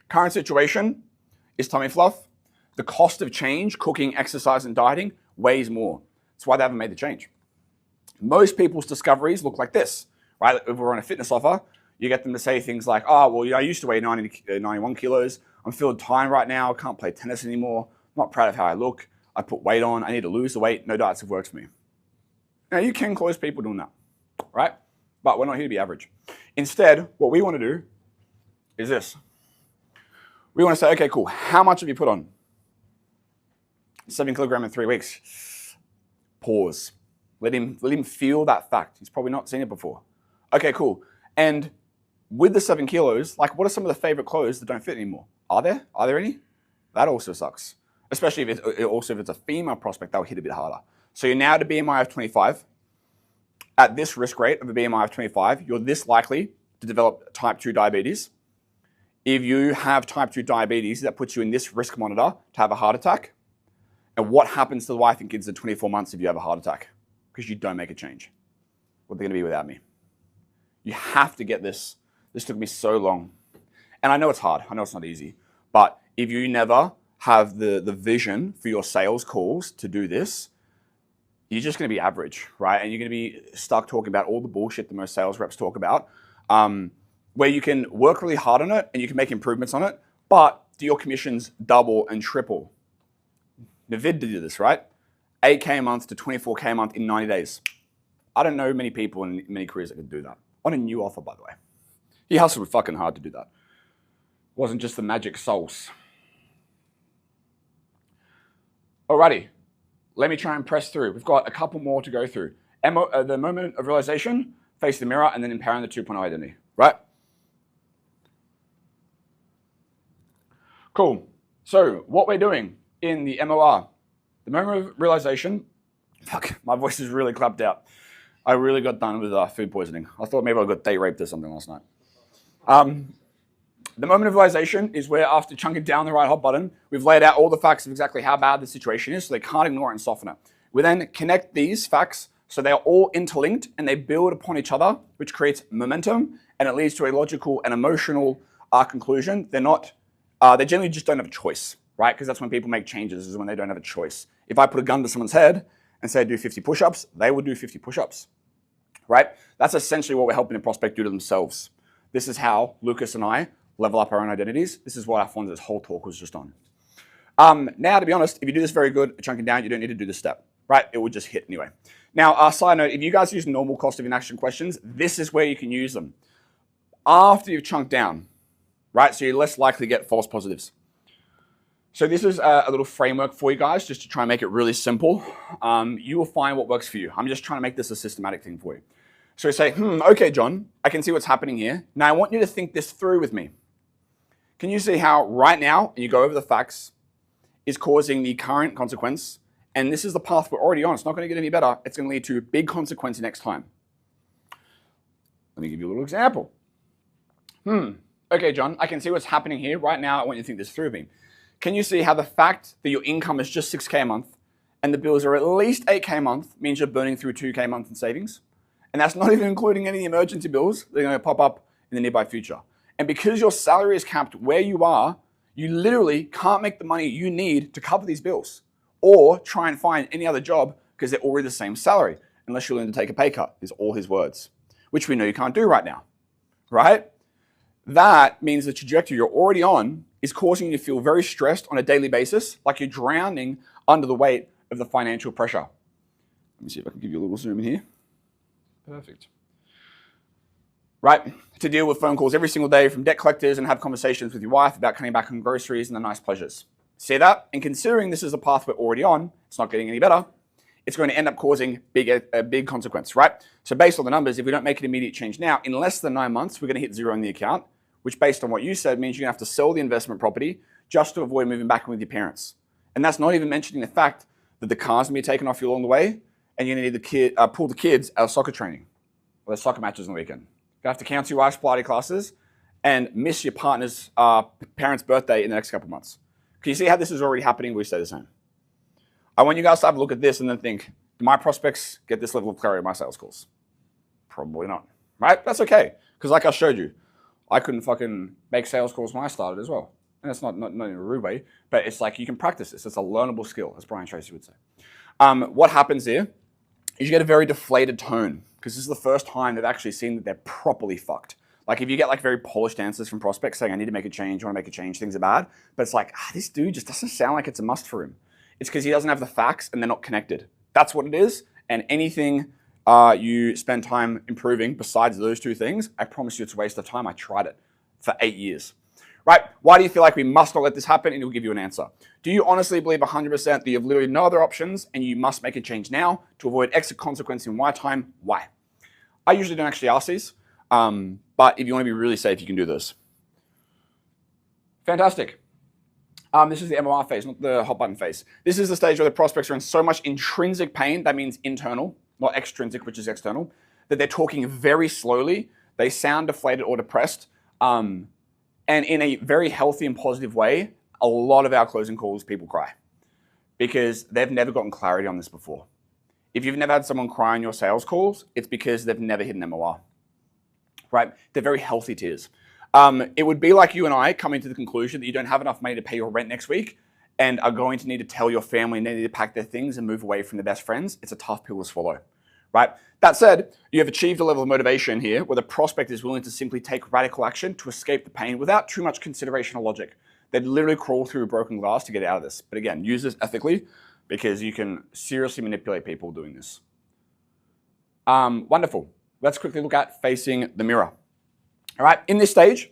Current situation is tummy fluff. The cost of change, cooking, exercise, and dieting weighs more. That's why they haven't made the change. Most people's discoveries look like this, right? If we're on a fitness offer, you get them to say things like, oh, well, I used to weigh 91 kilos. I'm feeling tired right now. I can't play tennis anymore. I'm not proud of how I look. I put weight on. I need to lose the weight. No diets have worked for me. Now, you can close people doing that, right? But we're not here to be average. Instead, what we want to do is this. We want to say, okay, cool. How much have you put on? 7 kilograms in 3 weeks. Pause. Let him feel that fact. He's probably not seen it before. Okay, cool. And with the 7 kilos, like, what are some of the favorite clothes that don't fit anymore? Are there any? That also sucks. Especially if it's a female prospect, that will hit a bit harder. So you're now at a BMI of 25. At this risk rate of a BMI of 25, you're this likely to develop type 2 diabetes. If you have type 2 diabetes, that puts you in this risk monitor to have a heart attack. And what happens to the wife and kids in 24 months if you have a heart attack? Because you don't make a change. What are they going to be without me? You have to get this. This took me so long. And I know it's hard. I know it's not easy. But if you never have the vision for your sales calls to do this, you're just going to be average, right? And you're going to be stuck talking about all the bullshit that most sales reps talk about, where you can work really hard on it and you can make improvements on it, but do your commissions double and triple? Navid did this, right? 8K a month to 24K a month in 90 days. I don't know many people in many careers that could do that. On a new offer, by the way. He hustled fucking hard to do that. It wasn't just the magic sauce. Alrighty, let me try and press through. We've got a couple more to go through. The moment of realization, face the mirror, and then empowering the 2.0 identity, right? Cool. So what we're doing in the MOR, the moment of realization, fuck, my voice is really clapped out. I really got done with food poisoning. I thought maybe I got date raped or something last night. The moment of realization is where, after chunking down the right hot button, we've laid out all the facts of exactly how bad the situation is, so they can't ignore it and soften it. We then connect these facts so they are all interlinked and they build upon each other, which creates momentum, and it leads to a logical and emotional conclusion. They generally just don't have a choice, right? Because that's when people make changes, is when they don't have a choice. If I put a gun to someone's head and say do 50 push-ups, they will do 50 push-ups, right? That's essentially what we're helping the prospect do to themselves. This is how Lucas and I level up our own identities. This is what Alfonso's whole talk was just on. Now, to be honest, if you do this very good at chunking down, you don't need to do this step, right? It will just hit anyway. Now, side note, if you guys use normal cost of inaction questions, this is where you can use them after you've chunked down, right? So you're less likely to get false positives. So this is a little framework for you guys, just to try and make it really simple. You will find what works for you. I'm just trying to make this a systematic thing for you. So you say, okay, John, I can see what's happening here. Now I want you to think this through with me. Can you see how right now, and you go over the facts, is causing the current consequence, and this is the path we're already on. It's not going to get any better. It's going to lead to big consequence next time. Let me give you a little example. Okay, John, I can see what's happening here. Right now, I want you to think this through with me. Can you see how the fact that your income is just 6K a month and the bills are at least 8K a month means you're burning through 2K a month in savings? And that's not even including any emergency bills that are going to pop up in the nearby future. And because your salary is capped where you are, you literally can't make the money you need to cover these bills or try and find any other job because they're already the same salary, unless you're willing to take a pay cut, is all his words, which we know you can't do right now, right? That means the trajectory you're already on is causing you to feel very stressed on a daily basis, like you're drowning under the weight of the financial pressure. Let me see if I can give you a little zoom in here. Perfect. Right, to deal with phone calls every single day from debt collectors and have conversations with your wife about cutting back on groceries and the nice pleasures. See that? And considering this is a path we're already on, it's not getting any better, it's going to end up causing a big consequence, right? So based on the numbers, if we don't make an immediate change now, in less than 9 months, we're going to hit zero in the account, which based on what you said means you're going to have to sell the investment property just to avoid moving back in with your parents. And that's not even mentioning the fact that the car's going to be taken off you along the way, and you're going to need to pull the kids out of soccer training or their soccer matches on the weekend. You have to cancel your wife's Pilates classes and miss your partner's parents' birthday in the next couple of months. Can you see how this is already happening? We stay the same. I want you guys to have a look at this and then think, do my prospects get this level of clarity in my sales calls? Probably not, right? That's okay, because like I showed you, I couldn't fucking make sales calls when I started as well. And that's not in a rude way, but it's like you can practice this. It's a learnable skill, as Brian Tracy would say. What happens here is you get a very deflated tone because this is the first time they've actually seen that they're properly fucked. Like if you get like very polished answers from prospects saying, I need to make a change, I want to make a change, things are bad. But it's like, this dude just doesn't sound like it's a must for him. It's because he doesn't have the facts and they're not connected. That's what it is. And anything you spend time improving besides those two things, I promise you it's a waste of time. I tried it for 8 years. Right? Why do you feel like we must not let this happen? And it'll give you an answer. Do you honestly believe 100% that you have literally no other options and you must make a change now to avoid exit consequence in Y time? Why? I usually don't actually ask these, but if you want to be really safe, you can do this. Fantastic. This is the MOR phase, not the hot button phase. This is the stage where the prospects are in so much intrinsic pain, that means internal, not extrinsic, which is external, that they're talking very slowly, they sound deflated or depressed, and in a very healthy and positive way, a lot of our closing calls, people cry because they've never gotten clarity on this before. If you've never had someone cry on your sales calls, it's because they've never hit an MOR, right? They're very healthy tears. It would be like you and I coming to the conclusion that you don't have enough money to pay your rent next week and are going to need to tell your family and they need to pack their things and move away from their best friends. It's a tough pill to swallow, right? That said, you have achieved a level of motivation here where the prospect is willing to simply take radical action to escape the pain without too much consideration or logic. They'd literally crawl through broken glass to get out of this. But again, use this ethically because you can seriously manipulate people doing this. Wonderful. Let's quickly look at facing the mirror. All right, in this stage,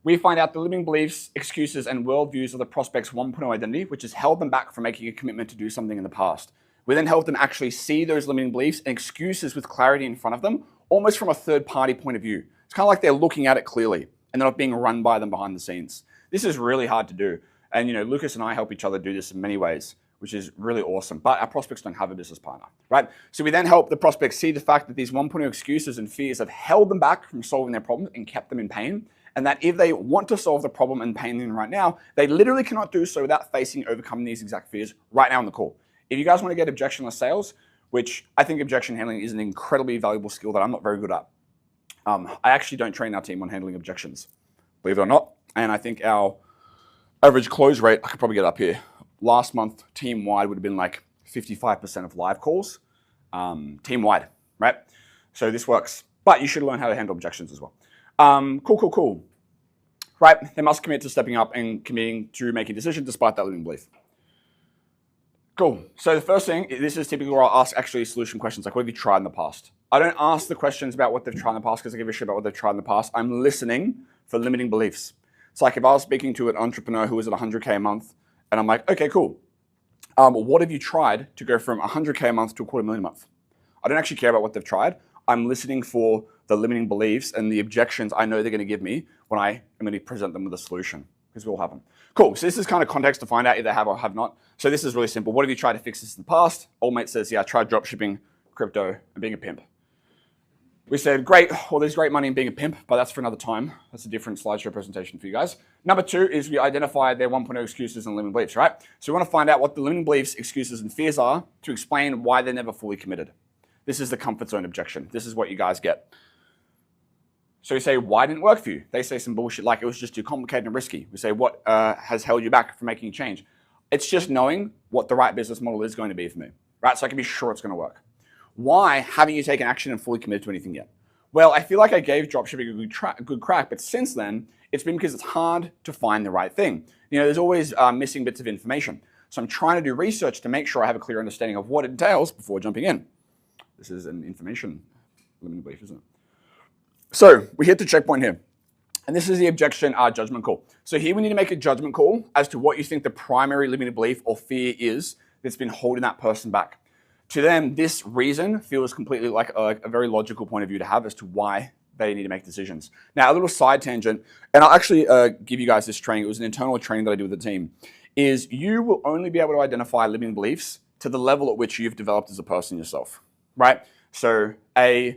we find out the limiting beliefs, excuses, and worldviews of the prospect's 1.0 identity, which has held them back from making a commitment to do something in the past. We then help them actually see those limiting beliefs and excuses with clarity in front of them, almost from a third-party point of view. It's kind of like they're looking at it clearly and they're not being run by them behind the scenes. This is really hard to do. And Lucas and I help each other do this in many ways, which is really awesome. But our prospects don't have a business partner, right? So we then help the prospects see the fact that these 1.0 excuses and fears have held them back from solving their problem and kept them in pain. And that if they want to solve the problem and pain in right now, they literally cannot do so without facing overcoming these exact fears right now in the call. If you guys want to get objectionless sales, which I think objection handling is an incredibly valuable skill that I'm not very good at. I actually don't train our team on handling objections, believe it or not. And I think our average close rate, I could probably get up here. Last month, team-wide would have been like 55% of live calls, team-wide, right? So this works, but you should learn how to handle objections as well. Cool. Right, they must commit to stepping up and committing to making a decision despite that limiting belief. Cool. So the first thing, this is typically where I'll ask actually solution questions, like what have you tried in the past? I don't ask the questions about what they've tried in the past because I give a shit about what they've tried in the past. I'm listening for limiting beliefs. It's like if I was speaking to an entrepreneur who was at 100K a month, and I'm like, okay, cool. What have you tried to go from 100K a month to $250,000 a month? I don't actually care about what they've tried. I'm listening for the limiting beliefs and the objections I know they're going to give me when I am going to present them with a solution, because we all have them. Cool, so this is kind of context to find out if they have or have not. So this is really simple. What have you tried to fix this in the past? Old mate says, yeah, I tried dropshipping, crypto, and being a pimp. We said, great, well, there's great money in being a pimp, but that's for another time. That's a different slideshow presentation for you guys. Number two is we identify their 1.0 excuses and limiting beliefs, right? So we want to find out what the limiting beliefs, excuses, and fears are to explain why they're never fully committed. This is the comfort zone objection. This is what you guys get. So we say, why didn't it work for you? They say some bullshit like it was just too complicated and risky. We say, what has held you back from making a change? It's just knowing what the right business model is going to be for me, right? So I can be sure it's going to work. Why haven't you taken action and fully committed to anything yet? Well, I feel like I gave dropshipping a good crack, but since then, it's been because it's hard to find the right thing. There's always missing bits of information. So I'm trying to do research to make sure I have a clear understanding of what it entails before jumping in. This is an information limiting belief, isn't it? So we hit the checkpoint here. And this is the objection judgment call. So here we need to make a judgment call as to what you think the primary limiting belief or fear is that's been holding that person back. To them, this reason feels completely like a very logical point of view to have as to why they need to make decisions. Now, a little side tangent, and I'll actually give you guys this training. It was an internal training that I did with the team, is you will only be able to identify limiting beliefs to the level at which you've developed as a person yourself, right? So and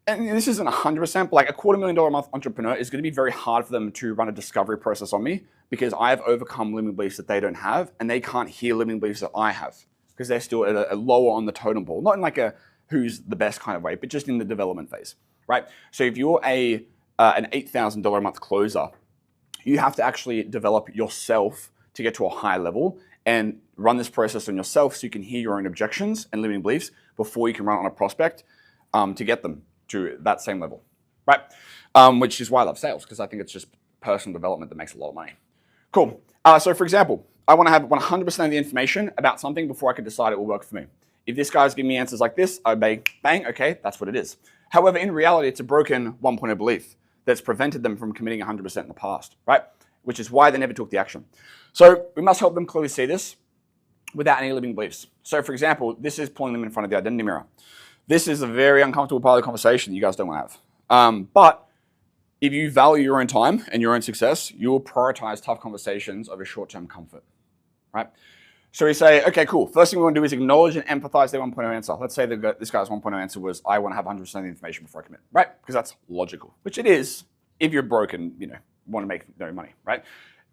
this isn't 100%, but like a $250,000 a month entrepreneur is going to be very hard for them to run a discovery process on me because I have overcome limiting beliefs that they don't have, and they can't hear limiting beliefs that I have because they're still at a lower on the totem pole, not in like a who's the best kind of way, but just in the development phase, right? So if you're an $8,000 a month closer, you have to actually develop yourself to get to a high level and run this process on yourself so you can hear your own objections and limiting beliefs before you can run on a prospect to get them to that same level, right? Which is why I love sales, because I think it's just personal development that makes a lot of money. Cool. So for example, I want to have 100% of the information about something before I can decide it will work for me. If this guy's giving me answers like this, I obey, bang, okay, that's what it is. However, in reality, it's a broken one-pointed belief that's prevented them from committing 100% in the past, right? Which is why they never took the action. So we must help them clearly see this without any limiting beliefs. So for example, this is pulling them in front of the identity mirror. This is a very uncomfortable part of the conversation that you guys don't want to have. But if you value your own time and your own success, you will prioritize tough conversations over short-term comfort, right? So we say, okay, cool. First thing we want to do is acknowledge and empathize their 1.0 answer. Let's say this guy's 1.0 answer was, I want to have 100% of the information before I commit, right? Because that's logical, which it is if you're broke and, want to make no money, right?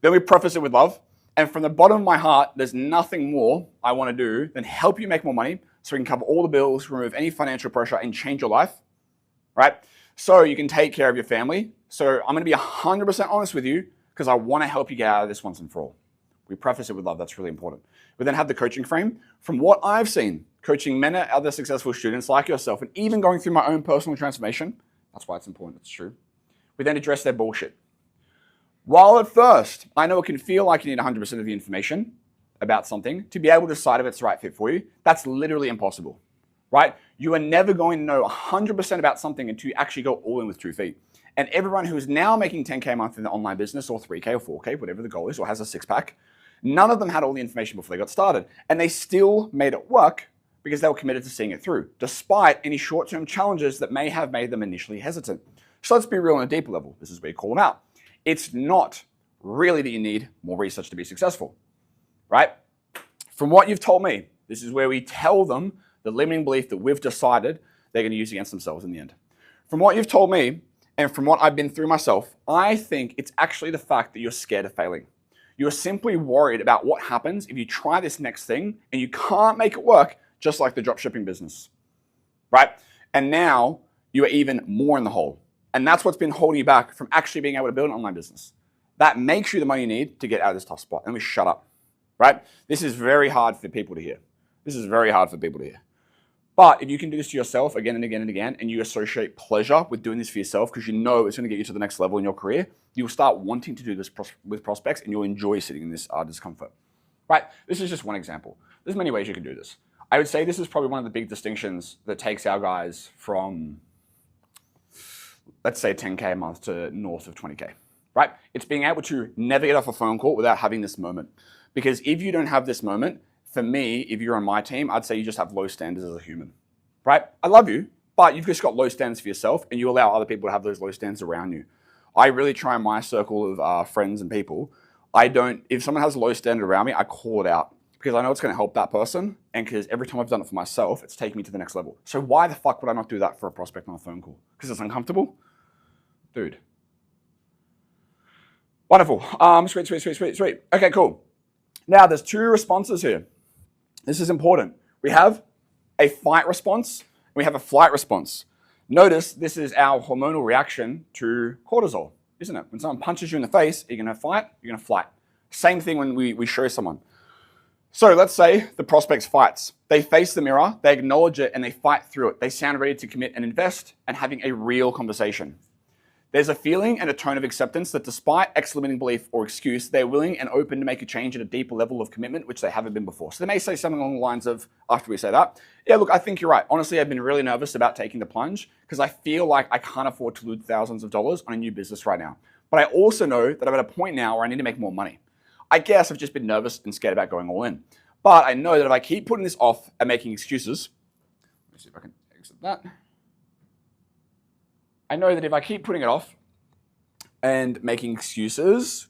Then we preface it with love. And from the bottom of my heart, there's nothing more I want to do than help you make more money so we can cover all the bills, remove any financial pressure, and change your life, right? So you can take care of your family. So I'm going to be 100% honest with you because I want to help you get out of this once and for all. We preface it with love. That's really important. We then have the coaching frame. From what I've seen, coaching many other successful students like yourself, and even going through my own personal transformation, that's why it's important. It's true. We then address their bullshit. While at first, I know it can feel like you need 100% of the information about something to be able to decide if it's the right fit for you, that's literally impossible, right? You are never going to know 100% about something until you actually go all in with 2 feet. And everyone who is now making 10K a month in the online business, or 3K or 4K, whatever the goal is, or has a six-pack, none of them had all the information before they got started. And they still made it work because they were committed to seeing it through, despite any short-term challenges that may have made them initially hesitant. So let's be real on a deeper level. This is where you call them out. It's not really that you need more research to be successful, right? From what you've told me, this is where we tell them the limiting belief that we've decided they're going to use against themselves in the end. From what you've told me, and from what I've been through myself, I think it's actually the fact that you're scared of failing. You're simply worried about what happens if you try this next thing and you can't make it work, just like the dropshipping business, right? And now you are even more in the hole. And that's what's been holding you back from actually being able to build an online business. That makes you the money you need to get out of this tough spot. And we shut up, right? This is very hard for people to hear. This is very hard for people to hear. But if you can do this to yourself again and again and again, and you associate pleasure with doing this for yourself because you know it's going to get you to the next level in your career, you'll start wanting to do this with prospects and you'll enjoy sitting in this discomfort, right? This is just one example. There's many ways you can do this. I would say this is probably one of the big distinctions that takes our guys from, let's say 10K a month to north of 20K, right? It's being able to never get off a phone call without having this moment. Because if you don't have this moment, for me, if you're on my team, I'd say you just have low standards as a human, right? I love you, but you've just got low standards for yourself and you allow other people to have those low standards around you. I really try in my circle of friends and people, if someone has a low standard around me, I call it out because I know it's going to help that person. And because every time I've done it for myself, it's taken me to the next level. So why the fuck would I not do that for a prospect on a phone call? Because it's uncomfortable? Dude. Wonderful. Sweet. Okay, cool. Now there's 2 responses here. This is important. We have a fight response, and we have a flight response. Notice this is our hormonal reaction to cortisol, isn't it? When someone punches you in the face, you're going to fight, you're going to flight. Same thing when we show someone. So let's say the prospect fights. They face the mirror, they acknowledge it, and they fight through it. They sound ready to commit and invest and having a real conversation. There's a feeling and a tone of acceptance that despite X-limiting belief or excuse, they're willing and open to make a change at a deeper level of commitment, which they haven't been before. So they may say something along the lines of, after we say that, yeah, look, I think you're right. Honestly, I've been really nervous about taking the plunge because I feel like I can't afford to lose thousands of dollars on a new business right now. But I also know that I'm at a point now where I need to make more money. I guess I've just been nervous and scared about going all in. But I know that if I keep putting this off and making excuses, let me see if I can exit that. I know that if I keep putting it off and making excuses,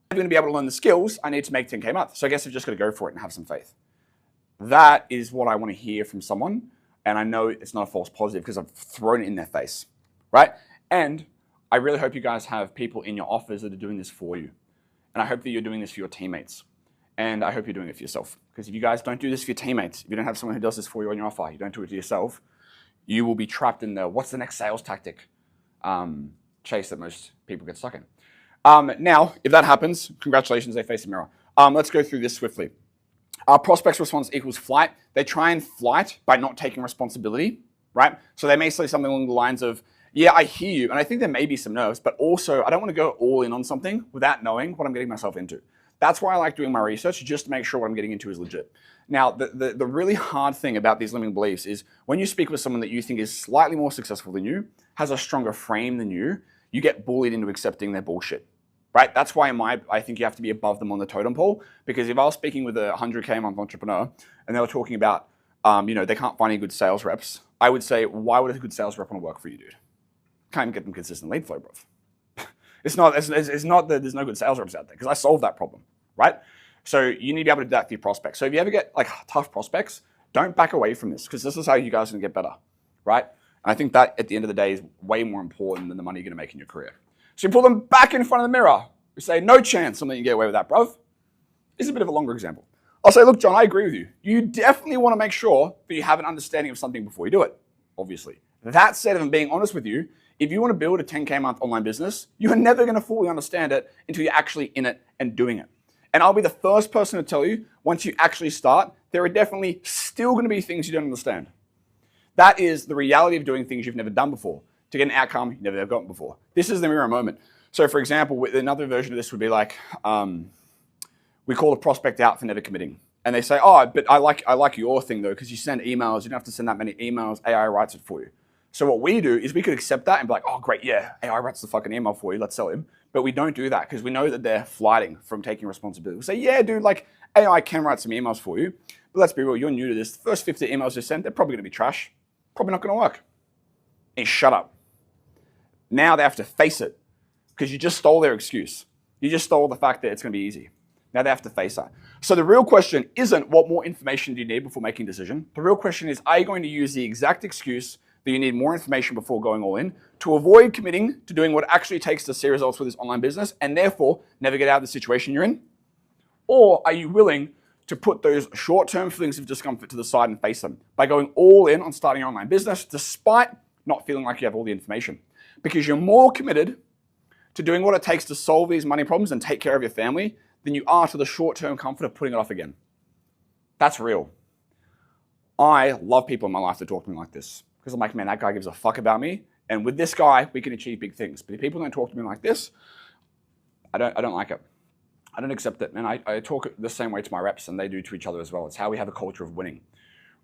I'm going to be able to learn the skills I need to make 10K a month. So I guess I've just got to go for it and have some faith. That is what I want to hear from someone. And I know it's not a false positive because I've thrown it in their face, right? And I really hope you guys have people in your office that are doing this for you. And I hope that you're doing this for your teammates. And I hope you're doing it for yourself. Because if you guys don't do this for your teammates, if you don't have someone who does this for you on your offer, you don't do it to yourself, you will be trapped in the what's the next sales tactic chase that most people get stuck in. Now, if that happens, congratulations, they face a mirror. Let's go through this swiftly. Our prospect's response equals flight. They try and flight by not taking responsibility, right? So they may say something along the lines of, yeah, I hear you, and I think there may be some nerves, but also I don't want to go all in on something without knowing what I'm getting myself into. That's why I like doing my research, just to make sure what I'm getting into is legit. Now, the really hard thing about these limiting beliefs is when you speak with someone that you think is slightly more successful than you, has a stronger frame than you get bullied into accepting their bullshit, right? That's why I think you have to be above them on the totem pole, because if I was speaking with a 100K a month entrepreneur and they were talking about, they can't find any good sales reps, I would say, why would a good sales rep want to work for you, dude? Can't even get them consistent lead flow, bro. It's not that there's no good sales reps out there, because I solved that problem, right? So you need to be able to do that for your prospects. So if you ever get like tough prospects, don't back away from this, because this is how you guys are gonna get better, right? And I think that at the end of the day is way more important than the money you're gonna make in your career. So you pull them back in front of the mirror. You say, no chance something you get away with that, bruv. This is a bit of a longer example. I'll say, look, John, I agree with you. You definitely want to make sure that you have an understanding of something before you do it, obviously. That said, if I'm being honest with you, if you want to build a 10K a month online business, you are never going to fully understand it until you're actually in it and doing it. And I'll be the first person to tell you, once you actually start, there are definitely still going to be things you don't understand. That is the reality of doing things you've never done before to get an outcome you've never gotten before. This is the mirror moment. So for example, another version of this would be like, we call a prospect out for never committing. And they say, oh, but I like your thing though, because you send emails, you don't have to send that many emails, AI writes it for you. So what we do is we could accept that and be like, oh great, yeah, AI writes the fucking email for you, let's sell him. But we don't do that because we know that they're flighting from taking responsibility. We say, yeah, dude, like AI can write some emails for you, but let's be real, you're new to this. The first 50 emails you send, they're probably gonna be trash, probably not gonna work. And shut up. Now they have to face it because you just stole their excuse. You just stole the fact that it's gonna be easy. Now they have to face that. So the real question isn't what more information do you need before making a decision. The real question is, are you going to use the exact excuse that you need more information before going all in to avoid committing to doing what actually takes to see results with this online business and therefore never get out of the situation you're in? Or are you willing to put those short-term feelings of discomfort to the side and face them by going all in on starting your online business despite not feeling like you have all the information? Because you're more committed to doing what it takes to solve these money problems and take care of your family than you are to the short-term comfort of putting it off again. That's real. I love people in my life that talk to me like this because I'm like, man, that guy gives a fuck about me. And with this guy, we can achieve big things. But if people don't talk to me like this, I don't like it. I don't accept it. And I talk the same way to my reps and they do to each other as well. It's how we have a culture of winning,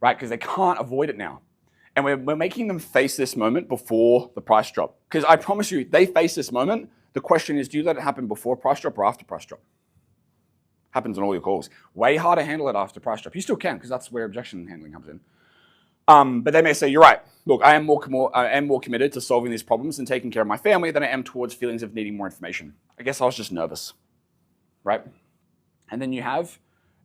right? Because they can't avoid it now. And we're making them face this moment before the price drop. Because I promise you, they face this moment. The question is, do you let it happen before price drop or after price drop? Happens on all your calls. Way harder to handle it after price drop. You still can, because that's where objection handling comes in. But they may say, you're right. Look, I am more committed to solving these problems and taking care of my family than I am towards feelings of needing more information. I guess I was just nervous, right? And then you have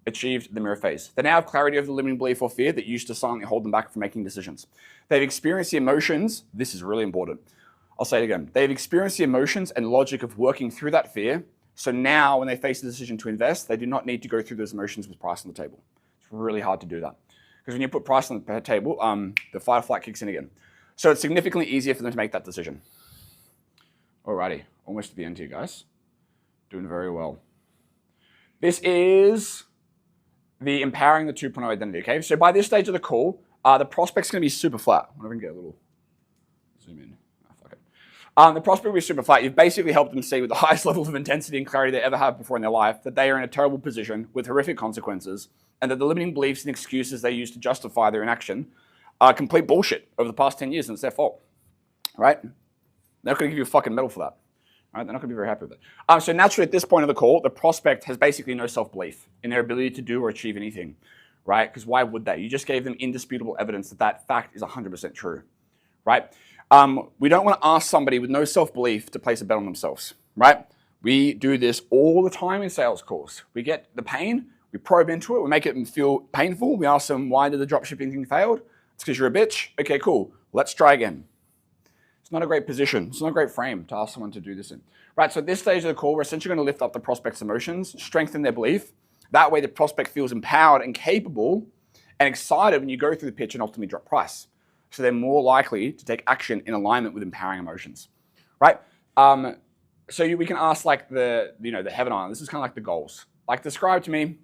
achieved the mirror phase. They now have clarity over the limiting belief or fear that used to silently hold them back from making decisions. They've experienced the emotions. This is really important. I'll say it again. They've experienced the emotions and logic of working through that fear. So now when they face the decision to invest, they do not need to go through those emotions with price on the table. It's really hard to do that. Because when you put price on the table, the fight or flight kicks in again. So it's significantly easier for them to make that decision. Alrighty, almost to the end here, guys. Doing very well. This is the empowering the 2.0 identity, okay? So by this stage of the call, the prospect's gonna be super flat. I wonder if I can get a little zoom in. The prospect will be super flat. You've basically helped them see with the highest level of intensity and clarity they ever have before in their life that they are in a terrible position with horrific consequences and that the limiting beliefs and excuses they use to justify their inaction are complete bullshit over the past 10 years and it's their fault, right? They're not going to give you a fucking medal for that, right? They're not going to be very happy with it. So naturally at this point of the call, the prospect has basically no self-belief in their ability to do or achieve anything, right? Because why would they? You just gave them indisputable evidence that that fact is 100% true, right? We don't want to ask somebody with no self-belief to place a bet on themselves, right? We do this all the time in sales calls. We get the pain, we probe into it, we make it feel painful. We ask them, why did the dropshipping thing fail? It's because you're a bitch. Okay, cool. Let's try again. It's not a great position. It's not a great frame to ask someone to do this in. Right, so at this stage of the call, we're essentially going to lift up the prospect's emotions, strengthen their belief. That way the prospect feels empowered and capable and excited when you go through the pitch and ultimately drop price. So they're more likely to take action in alignment with empowering emotions, right? we can ask like the heaven island. This is kind of like the goals. Like describe to me,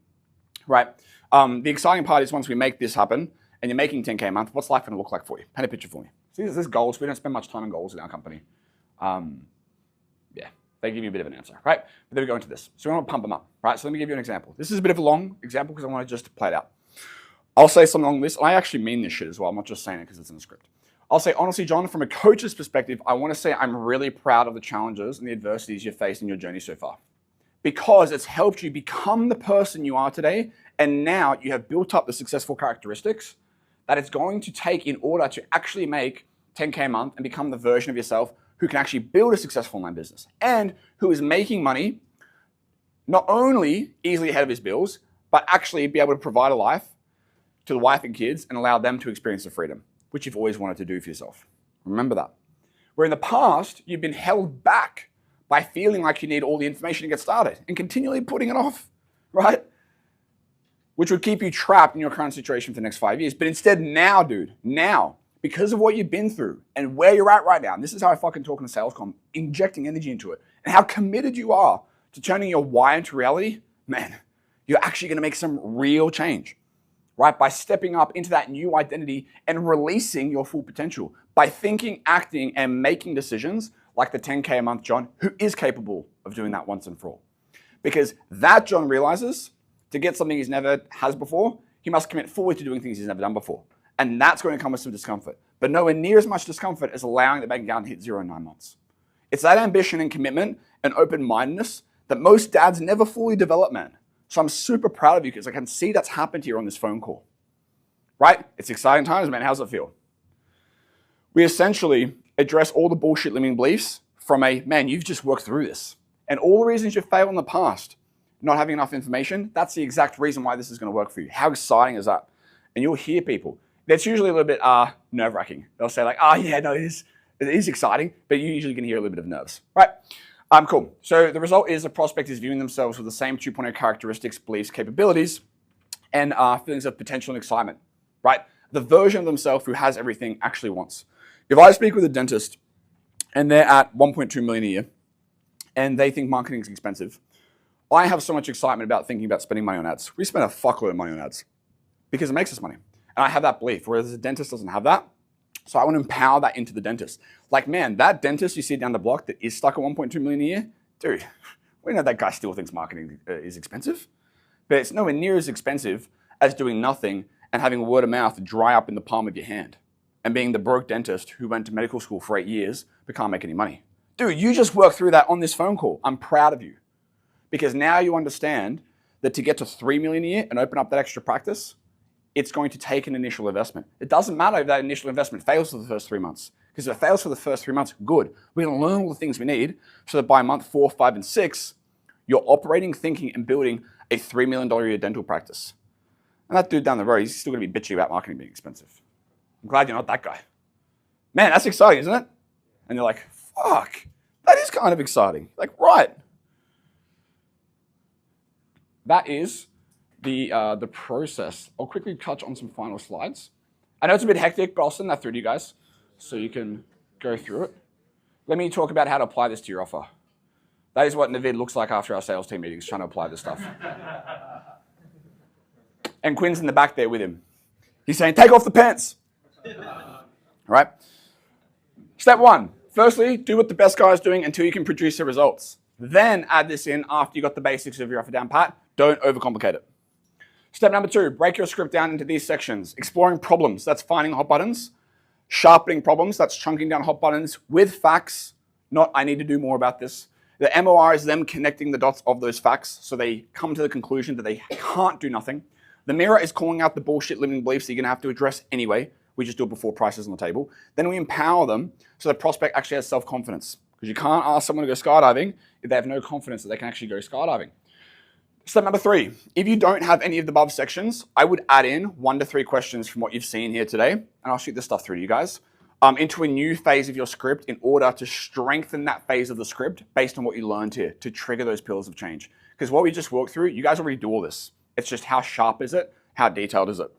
right? The exciting part is once we make this happen and you're making 10K a month, what's life going to look like for you? Paint a picture for me. See, this is goals. We don't spend much time on goals in our company. Yeah, they give you a bit of an answer, right? But then we go into this. So we want to pump them up, right? So let me give you an example. This is a bit of a long example because I want to just play it out. I'll say something along this, and I actually mean this shit as well. I'm not just saying it because it's in the script. I'll say, honestly, John, from a coach's perspective, I want to say I'm really proud of the challenges and the adversities you've faced in your journey so far. Because it's helped you become the person you are today, and now you have built up the successful characteristics that it's going to take in order to actually make 10K a month and become the version of yourself who can actually build a successful online business and who is making money not only easily ahead of his bills, but actually be able to provide a life to the wife and kids and allow them to experience the freedom, which you've always wanted to do for yourself. Remember that. Where in the past, you've been held back by feeling like you need all the information to get started and continually putting it off, right? Which would keep you trapped in your current situation for the next 5 years. But instead now, dude, now, because of what you've been through and where you're at right now, and this is how I fucking talk in the sales comm, injecting energy into it, and how committed you are to turning your why into reality, man, you're actually gonna make some real change, right? By stepping up into that new identity and releasing your full potential. By thinking, acting, and making decisions like the 10K a month John, who is capable of doing that once and for all. Because that John realizes to get something he's never has before, he must commit fully to doing things he's never done before. And that's going to come with some discomfort, but nowhere near as much discomfort as allowing the bank account to hit 0 in 9 months. It's that ambition and commitment and open-mindedness that most dads never fully develop, man. So I'm super proud of you because I can see that's happened here on this phone call, right? It's exciting times, man. How's it feel? We essentially address all the bullshit limiting beliefs from a, man, you've just worked through this. And all the reasons you failed in the past, not having enough information, that's the exact reason why this is going to work for you. How exciting is that? And you'll hear people. That's usually a little bit nerve-wracking. They'll say like, yeah, no, it is exciting, but you usually can hear a little bit of nerves, right? Cool. So the result is a prospect is viewing themselves with the same 2.0 characteristics, beliefs, capabilities, and feelings of potential and excitement, right? The version of themselves who has everything actually wants. If I speak with a dentist and they're at 1.2 million a year and they think marketing is expensive, I have so much excitement about thinking about spending money on ads. We spend a fuckload of money on ads because it makes us money. And I have that belief, whereas the dentist doesn't have that. So I want to empower that into the dentist. Like, man, that dentist you see down the block that is stuck at 1.2 million a year, dude, we know that guy still thinks marketing is expensive, but it's nowhere near as expensive as doing nothing and having word of mouth dry up in the palm of your hand and being the broke dentist who went to medical school for 8 years but can't make any money. Dude, you just worked through that on this phone call. I'm proud of you because now you understand that to get to 3 million a year and open up that extra practice, it's going to take an initial investment. It doesn't matter if that initial investment fails for the first 3 months. Because if it fails for the first 3 months, good. We're going to learn all the things we need so that by month 4, 5, and 6, you're operating, thinking, and building a $3 million a year dental practice. And that dude down the road, he's still going to be bitchy about marketing being expensive. I'm glad you're not that guy. Man, that's exciting, isn't it? And you're like, fuck, that is kind of exciting. Like, right. That is the process. I'll quickly touch on some final slides. I know it's a bit hectic, but I'll send that through to you guys so you can go through it. Let me talk about how to apply this to your offer. That is what Navid looks like after our sales team meetings, trying to apply this stuff. And Quinn's in the back there with him. He's saying, take off the pants. Right? Step 1. Firstly, do what the best guy is doing until you can produce the results. Then add this in after you got the basics of your offer down pat. Don't overcomplicate it. Step number 2, break your script down into these sections. Exploring problems, that's finding hot buttons. Sharpening problems, that's chunking down hot buttons with facts, not I need to do more about this. The MOR is them connecting the dots of those facts so they come to the conclusion that they can't do nothing. The mirror is calling out the bullshit limiting beliefs that you're gonna have to address anyway. We just do it before prices on the table. Then we empower them so the prospect actually has self-confidence. Because you can't ask someone to go skydiving if they have no confidence that they can actually go skydiving. Step number 3, if you don't have any of the above sections, I would add in 1 to 3 questions from what you've seen here today, and I'll shoot this stuff through to you guys, into a new phase of your script in order to strengthen that phase of the script based on what you learned here to trigger those pillars of change. Because what we just walked through, you guys already do all this. It's just how sharp is it? How detailed is it?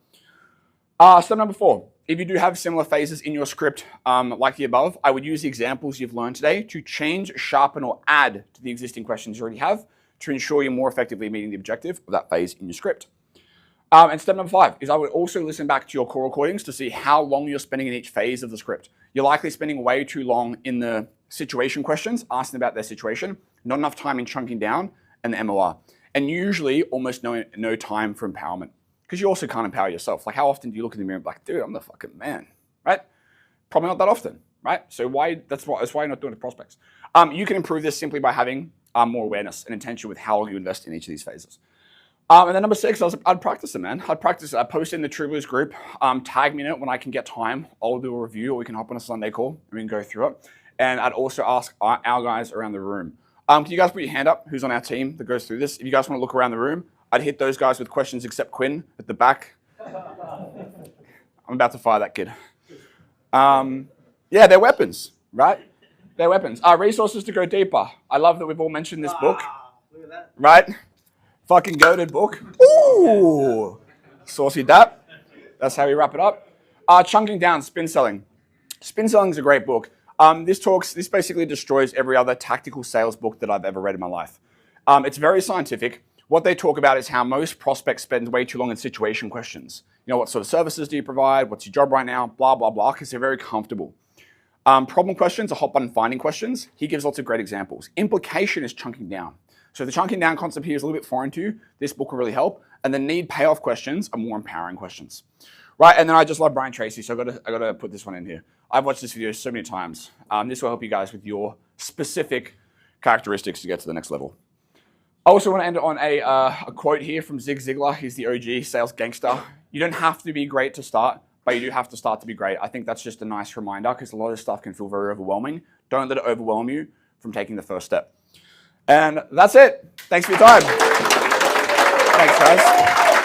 Step number 4. If you do have similar phases in your script like the above, I would use the examples you've learned today to change, sharpen, or add to the existing questions you already have to ensure you're more effectively meeting the objective of that phase in your script. And step number 5 is I would also listen back to your call recordings to see how long you're spending in each phase of the script. You're likely spending way too long in the situation questions, asking about their situation, not enough time in chunking down, and the MOR. And usually almost no time for empowerment. Because you also can't empower yourself. Like, how often do you look in the mirror and be like, dude, I'm the fucking man, right? Probably not that often, right? So that's why you're not doing it to prospects. You can improve this simply by having more awareness and intention with how long you invest in each of these phases. And then number 6, I'd practice it, man. I'd practice. I post in the True Blues group. Tag me in it when I can get time. I'll do a review, or we can hop on a Sunday call and we can go through it. And I'd also ask our guys around the room. Can you guys put your hand up? Who's on our team that goes through this? If you guys want to look around the room, I'd hit those guys with questions except Quinn at the back. I'm about to fire that kid. Yeah, they're weapons, right? They're weapons. Resources to go deeper. I love that we've all mentioned this book. Look at that. Right? Fucking goated book. Ooh! Saucy dap. That's how we wrap it up. Chunking down, spin selling. Spin selling is a great book. This basically destroys every other tactical sales book that I've ever read in my life. It's very scientific. What they talk about is how most prospects spend way too long in situation questions. You know, what sort of services do you provide? What's your job right now? Blah, blah, blah, because they're very comfortable. Problem questions are hot button finding questions. He gives lots of great examples. Implication is chunking down. So the chunking down concept here is a little bit foreign to you. This book will really help. And the need payoff questions are more empowering questions. Right, and then I just love Brian Tracy, so I gotta put this one in here. I've watched this video so many times. This will help you guys with your specific characteristics to get to the next level. I also want to end on a quote here from Zig Ziglar. He's the OG sales gangster. You don't have to be great to start, but you do have to start to be great. I think that's just a nice reminder because a lot of stuff can feel very overwhelming. Don't let it overwhelm you from taking the first step. And that's it. Thanks for your time. Thanks, guys.